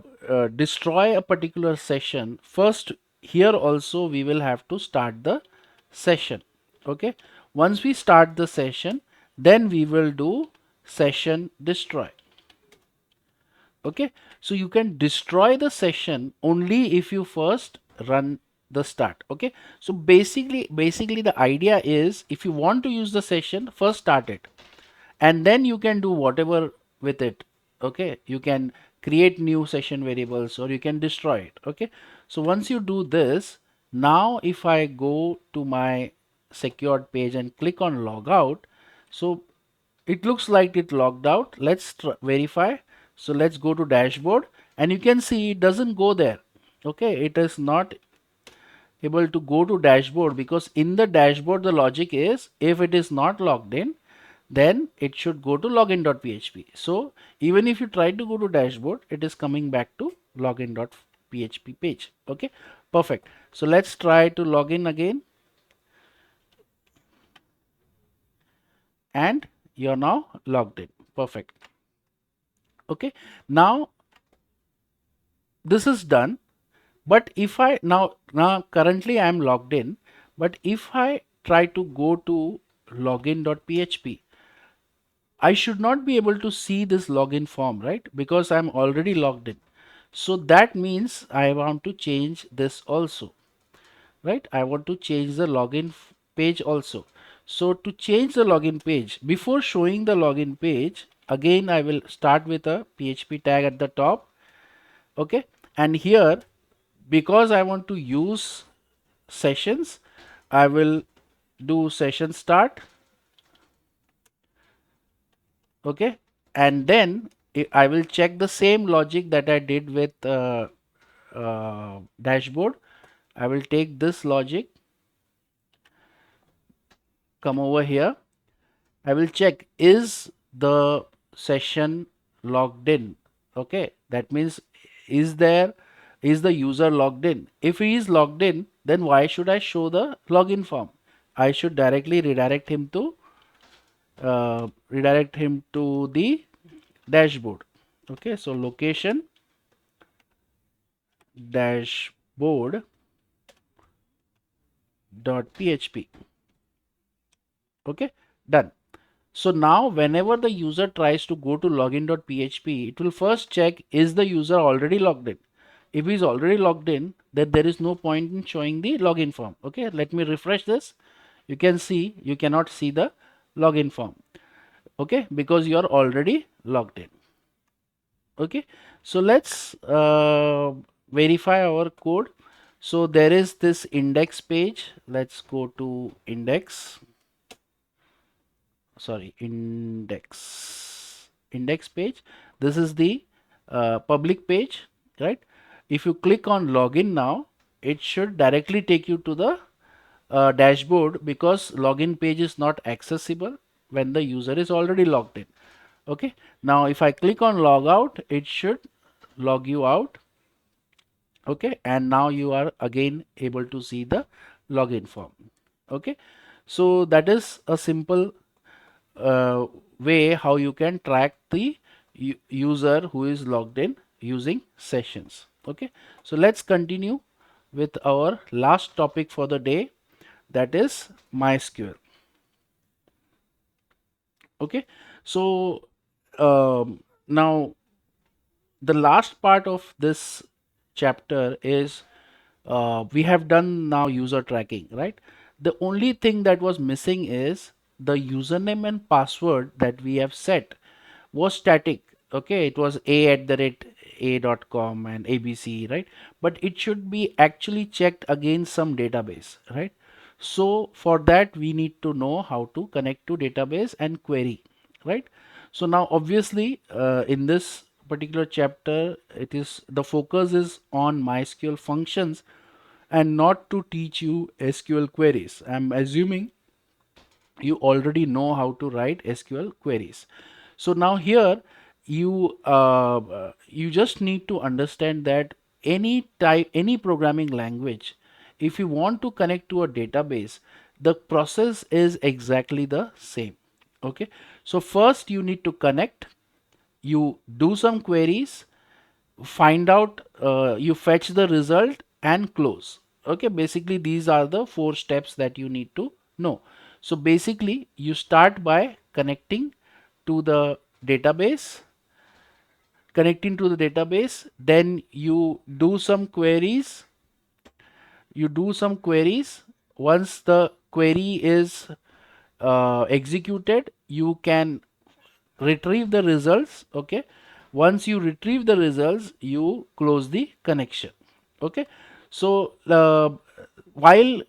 destroy a particular session, first here also we will have to start the session. Okay, once we start the session, then we will do session destroy. Okay, so you can destroy the session only if you first run the start. Okay, so basically the idea is, if you want to use the session, first start it, and then you can do whatever with it. Okay, you can create new session variables or you can destroy it. Okay, so once you do this, now if I go to my secured page and click on logout, so it looks like it logged out. Let's verify. So let's go to dashboard, and you can see it doesn't go there. Okay, it is not able to go to dashboard, because in the dashboard the logic is, if it is not logged in, then it should go to login.php. So even if you try to go to dashboard, it is coming back to login.php page. Okay, perfect. So let's try to log in again, and you're now logged in. Perfect. Okay, now this is done. But if I now currently I am logged in, but if I try to go to login.php, I should not be able to see this login form, right? Because I'm already logged in. So that means I want to change this also, right? I want to change the login page also. So to change the login page, before showing the login page, again I will start with a PHP tag at the top. Okay, and here, because I want to use sessions, I will do session start. Okay, and then I will check the same logic that I did with dashboard. I will take this logic, come over here. I will check, is the session logged in? Okay, that means, is the user logged in? If he is logged in, then why should I show the login form? I should directly redirect him to the dashboard. Okay, so location dashboard dot php. Okay, done. So now whenever the user tries to go to login.php, it will first check, is the user already logged in? If he is already logged in, then there is no point in showing the login form. Okay, let me refresh this. You can see, you cannot see the login form. Okay, because you are already logged in. Okay, so let's verify our code. So there is this index page. Let's go to index page. This is the public page, right? If you click on login now, it should directly take you to the dashboard, because login page is not accessible when the user is already logged in. Okay, now if I click on logout, it should log you out. Okay, and now you are again able to see the login form. Okay, so that is a simple way how you can track the user who is logged in using sessions. Okay, so let's continue with our last topic for the day, that is MySQL. Okay, so now the last part of this chapter is, we have done now user tracking, right? The only thing that was missing is the username and password that we have set was static. Okay, it was a@a.com and abc, right? But it should be actually checked against some database, right? So for that we need to know how to connect to database and query, right? So now obviously in this particular chapter, it is the focus is on MySQL functions and not to teach you SQL queries. I'm assuming you already know how to write SQL queries. So now here you just need to understand that any programming language, if you want to connect to a database, the process is exactly the same. Okay, so first you need to connect, you do some queries, find out, you fetch the result and close. Okay, basically these are the four steps that you need to know. So basically you start by to the database connecting to the database, then you do some queries. Once the query is executed, you can retrieve the results. Okay, once you retrieve the results, you close the connection. Okay, so while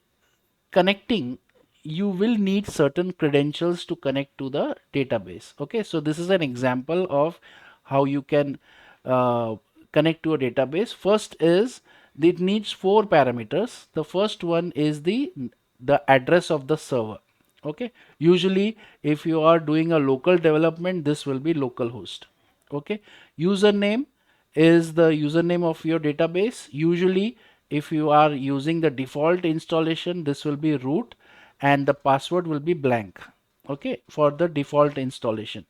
connecting, you will need certain credentials to connect to the database. Okay, so this is an example of how you can uh, connect to a database. First is, it needs four parameters. The first one is the address of the server. Okay, usually if you are doing a local development, this will be localhost. Okay, username is the username of your database. Usually if you are using the default installation, this will be root and the password will be blank. Okay, for the default installation.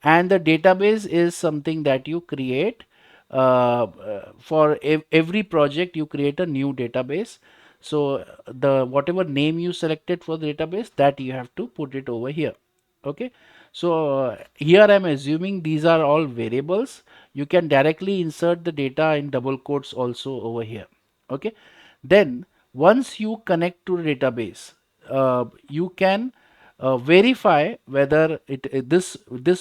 And the database is something that you create for every project. You create a new database. So the whatever name you selected for the database, that you have to put it over here. Okay, so here I'm assuming these are all variables. You can directly insert the data in double quotes also over here. Okay, then once you connect to the database, you can verify whether this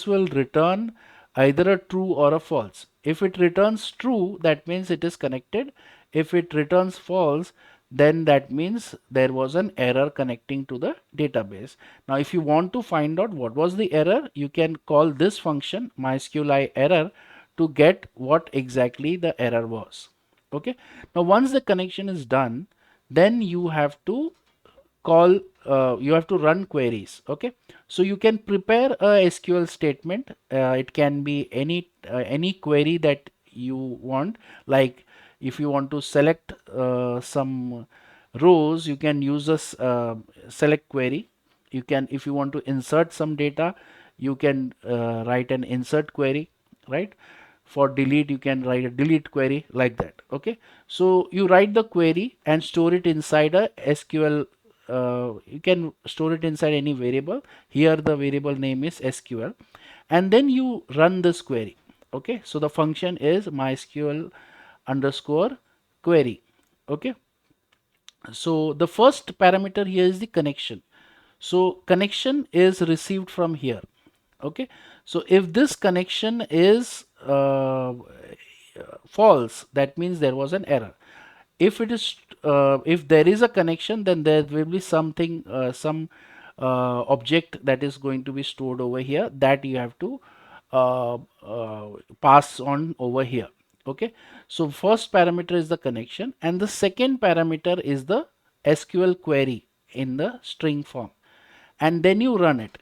will return either a true or a false. If it returns true, that means it is connected. If it returns false, then that means there was an error connecting to the database. Now if you want to find out what was the error, you can call this function mysqli error to get what exactly the error was. Okay, now once the connection is done, then you have to you have to run queries. Okay, so you can prepare a SQL statement. It can be any query that you want. Like if you want to select some rows, you can use a select query. You can, if you want to insert some data, you can write an insert query, right? For delete, you can write a delete query, like that. Okay, so you write the query and store it inside a SQL. You can store it inside any variable. Here the variable name is SQL, and then you run this query. Okay, so the function is mysql underscore query. Okay, so the first parameter here is the connection. So connection is received from here. Okay, so if this connection is false, that means there was an error. If it is if there is a connection, then there will be some object that is going to be stored over here, that you have to uh, uh, pass on over here. Okay, so first parameter is the connection, and the second parameter is the SQL query in the string form, and then you run it.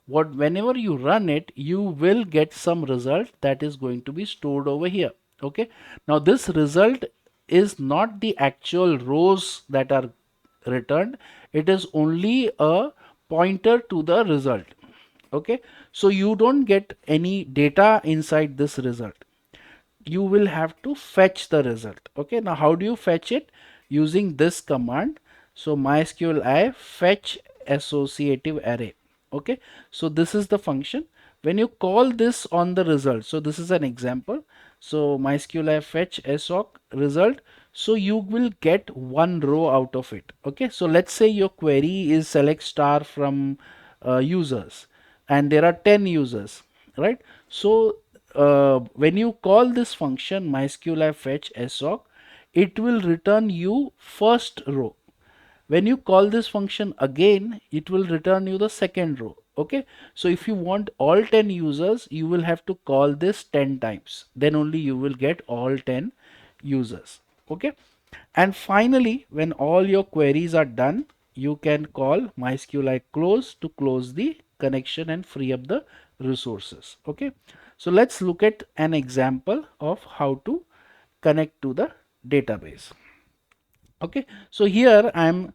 Whenever you run it, you will get some result that is going to be stored over here. Okay, now this result is not the actual rows that are returned, it is only a pointer to the result. Okay, so you don't get any data inside this result, you will have to fetch the result. Okay, now how do you fetch it? Using this command. So mysql I fetch associative array. Okay, so this is the function. When you call this on the result, so this is an example. So mysql I fetch assoc result, so you will get one row out of it. Okay, so let's say your query is select star from users, and there are 10 users, right? So when you call this function mysqli fetch assoc, it will return you first row. When you call this function again, it will return you the second row. Okay, so if you want all 10 users, you will have to call this 10 times, then only you will get all 10 users. Okay, and finally, when all your queries are done, you can call MySQLi close to close the connection and free up the resources. Okay, so let's look at an example of how to connect to the database. Okay, so here I'm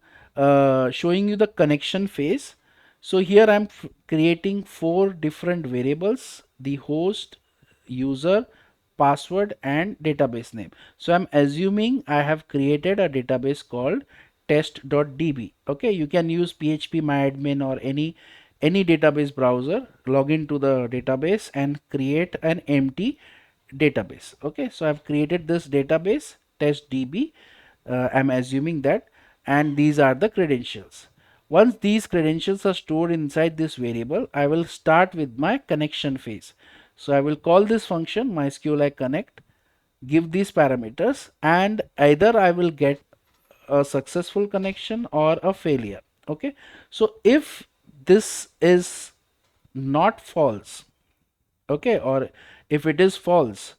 showing you the connection phase. So here I'm creating 4 different variables: the host, user, password, and database name. So I'm assuming I have created a database called test.db. Okay, you can use PHP myadmin or any database browser, log into the database and create an empty database. Okay, so I've created this database testdb. I'm assuming that, and these are the credentials. Once these credentials are stored inside this variable, I will start with my connection phase. So I will call this function MySQLi connect, give these parameters, and either I will get a successful connection or a failure. Okay, so if this is not false, okay, or if it is false,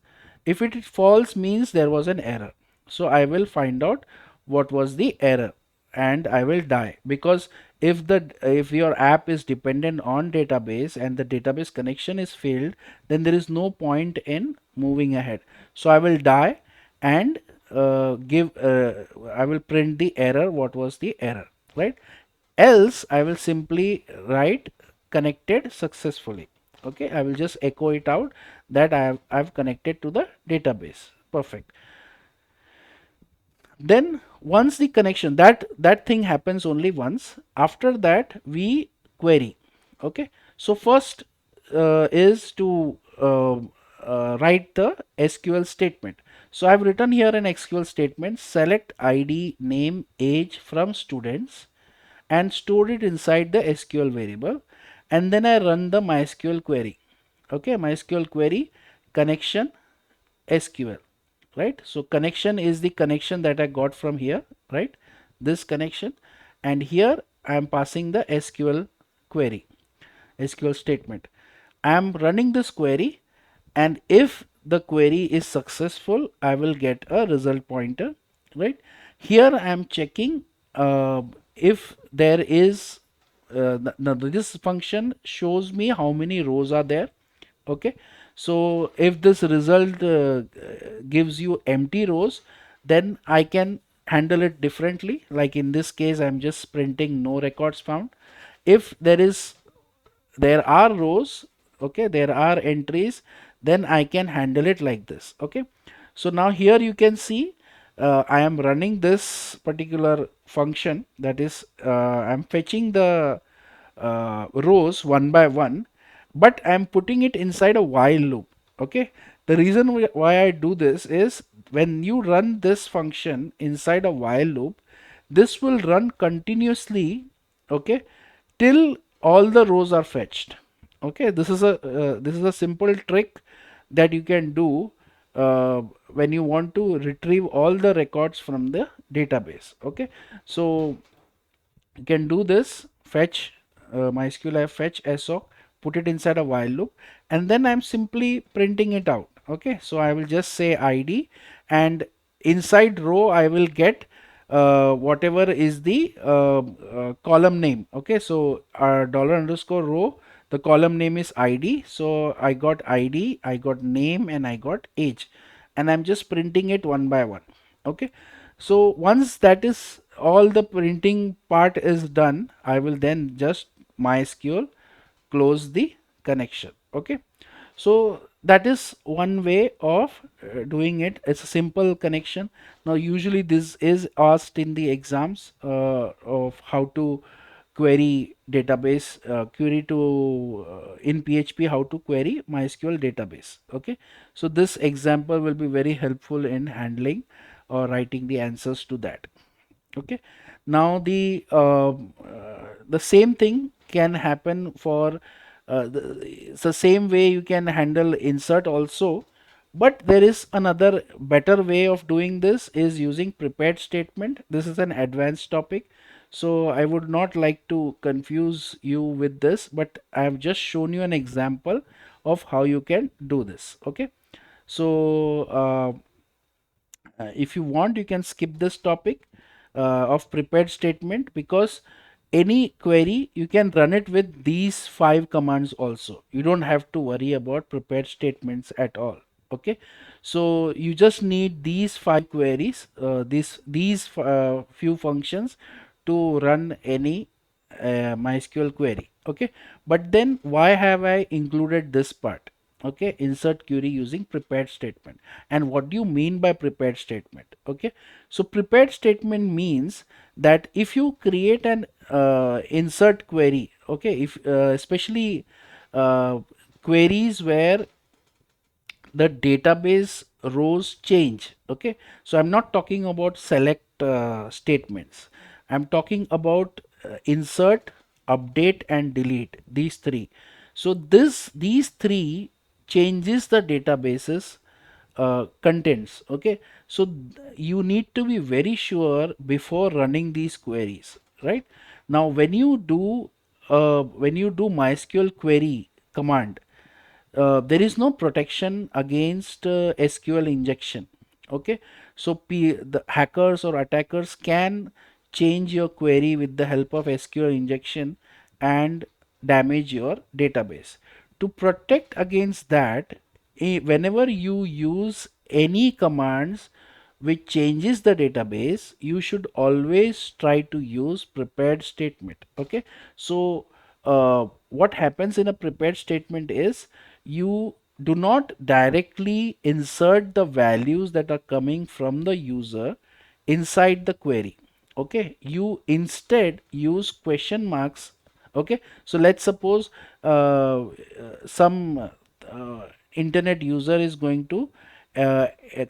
if it is false means there was an error. So I will find out what was the error and I will die, because if your app is dependent on database and the database connection is failed, then there is no point in moving ahead. So I will die and I will print the error, what was the error, right? Else I will simply write connected successfully. Okay, I will just echo it out that I've connected to the database. Perfect. Then once the connection, that thing happens only once. After that we query. Okay, so first is to write the SQL statement. So I've written here an SQL statement: select ID, name, age from students, and stored it inside the SQL variable, and then I run the MySQL query. Okay, MySQL query connection SQL, right? So connection is the connection that I got from here, right? This connection, and here I am passing the SQL query, SQL statement. I am running this query, and if the query is successful, I will get a result pointer, right? Here I am checking if there is this function shows me how many rows are there. Okay, so if this result gives you empty rows, then I can handle it differently. Like in this case, I'm just printing no records found. If there are rows, okay, there are entries, then I can handle it like this. Okay, so now here you can see I am running this particular function, that is I'm fetching the rows one by one, but I'm putting it inside a while loop. Okay, the reason why I do this is when you run this function inside a while loop, this will run continuously, okay, till all the rows are fetched. Okay, this is a simple trick that you can do when you want to retrieve all the records from the database. Okay, so you can do this: fetch MySQL fetch SOC, put it inside a while loop, and then I'm simply printing it out. Okay, so I will just say ID, and inside row I will get whatever is the column name. Okay, so our dollar underscore row, the column name is ID, so I got ID, I got name, and I got age, and I'm just printing it one by one. Okay, so once that is all, the printing part is done, I will then just MySQL close the connection. Okay, so that is one way of doing it. It's a simple connection. Now usually this is asked in the exams of how to query database, query to in PHP, how to query MySQL database. Okay, so this example will be very helpful in handling or writing the answers to that. Okay, now the same thing can happen for it's the same way you can handle insert also, but there is another better way of doing this is using prepared statement. This is an advanced topic, So I would not like to confuse you with this, but I have just shown you an example of how you can do this. Okay. So if you want, you can skip this topic of prepared statement, because any query you can run it with these 5 commands also. You don't have to worry about prepared statements at all. Okay, so you just need these 5 queries, these few functions to run any MySQL query. Okay, but then why have I included this part? Okay, insert query using prepared statement. And what do you mean by prepared statement? Okay, so prepared statement means that if you create an insert query, okay, if especially uh, queries where the database rows change. Okay, so I'm not talking about select statements. I'm talking about insert, update and delete, these three. So these three changes the databases contents. Okay, so you need to be very sure before running these queries, right? Now when you do MySQL query command, there is no protection against SQL injection. Okay, so the hackers or attackers can change your query with the help of SQL injection and damage your database. To protect against that, whenever you use any commands which changes the database, you should always try to use prepared statement. Okay, so what happens in a prepared statement is you do not directly insert the values that are coming from the user inside the query. Okay, you instead use question marks. Okay, so let's suppose some internet user is going to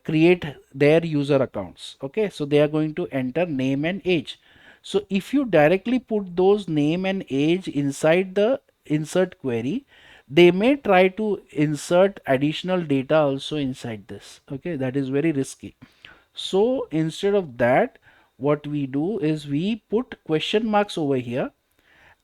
create their user accounts. Okay, so they are going to enter name and age. So if you directly put those name and age inside the insert query, they may try to insert additional data also inside this. Okay, that is very risky. So instead of that, what we do is we put question marks over here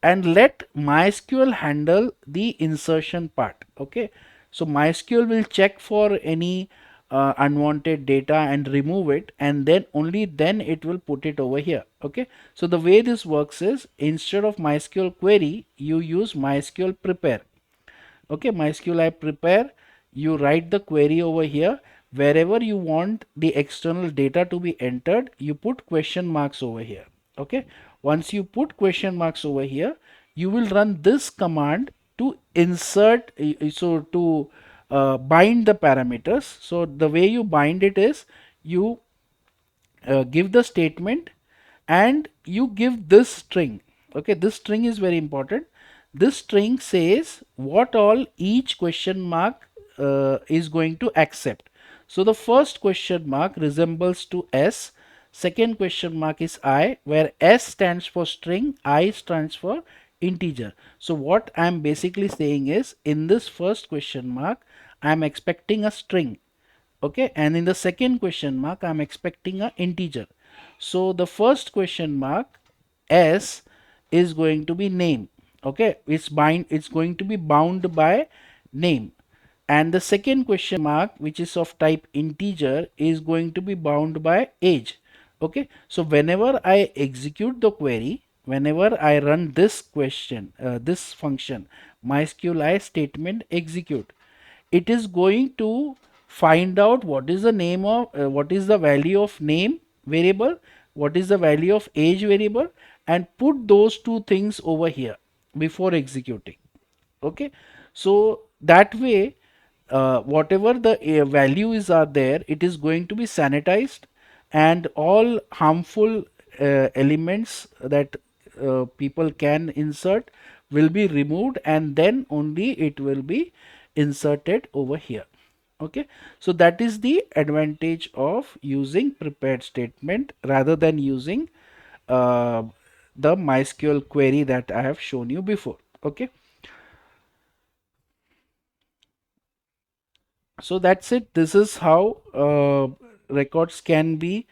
and let MySQL handle the insertion part. Okay, so MySQL will check for any unwanted data and remove it, and then only then it will put it over here. Okay, so the way this works is, instead of MySQL query, you use MySQL prepare. Okay, MySQL I prepare, you write the query over here. Wherever you want the external data to be entered, you put question marks over here. Okay, once you put question marks over here, you will run this command to insert, so to bind the parameters. So the way you bind it is, you give the statement and you give this string. Okay, this string is very important. This string says what all each question mark is going to accept. So the first question mark resembles to S, second question mark is I, where S stands for string, I stands for integer. So what I am basically saying is, in this first question mark I am expecting a string. Okay, and in the second question mark I'm expecting a integer. So the first question mark S is going to be name. Okay, it's going to be bound by name, and the second question mark, which is of type integer, is going to be bound by age. Okay, so whenever I execute the query, whenever I run this question, this function mysqli statement execute, it is going to find out what is the name of what is the value of name variable, what is the value of age variable, and put those two things over here before executing. Okay, so that way whatever the values are there, it is going to be sanitized, and all harmful elements that people can insert will be removed, and then only it will be inserted over here. Okay, so that is the advantage of using prepared statement rather than using uh, the MySQL query that I have shown you before. Okay, so that's it. This is how records can be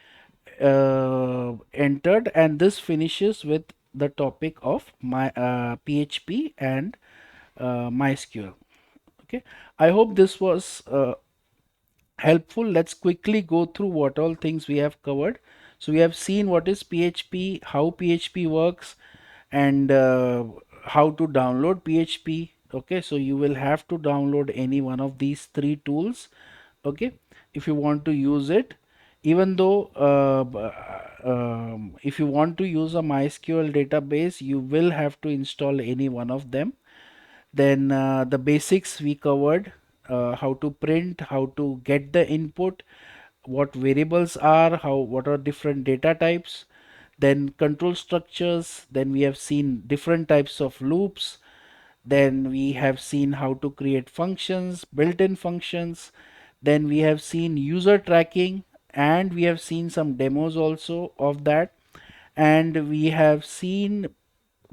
entered, and this finishes with the topic of my PHP and MySQL. Okay, I hope this was helpful. Let's quickly go through what all things we have covered. So we have seen what is PHP, how PHP works, and how to download PHP. Okay, so you will have to download any one of these three tools. Okay, if you want to use it, even though if you want to use a MySQL database, you will have to install any one of them. Then the basics we covered, how to print, how to get the input, what variables are, how what are different data types, then control structures, then we have seen different types of loops, then we have seen how to create functions, built-in functions, then we have seen user tracking, and we have seen some demos also of that, and we have seen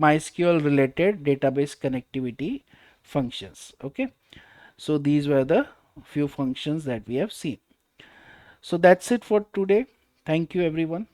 MySQL related database connectivity functions. Okay, so these were the few functions that we have seen. So that's it for today. Thank you everyone.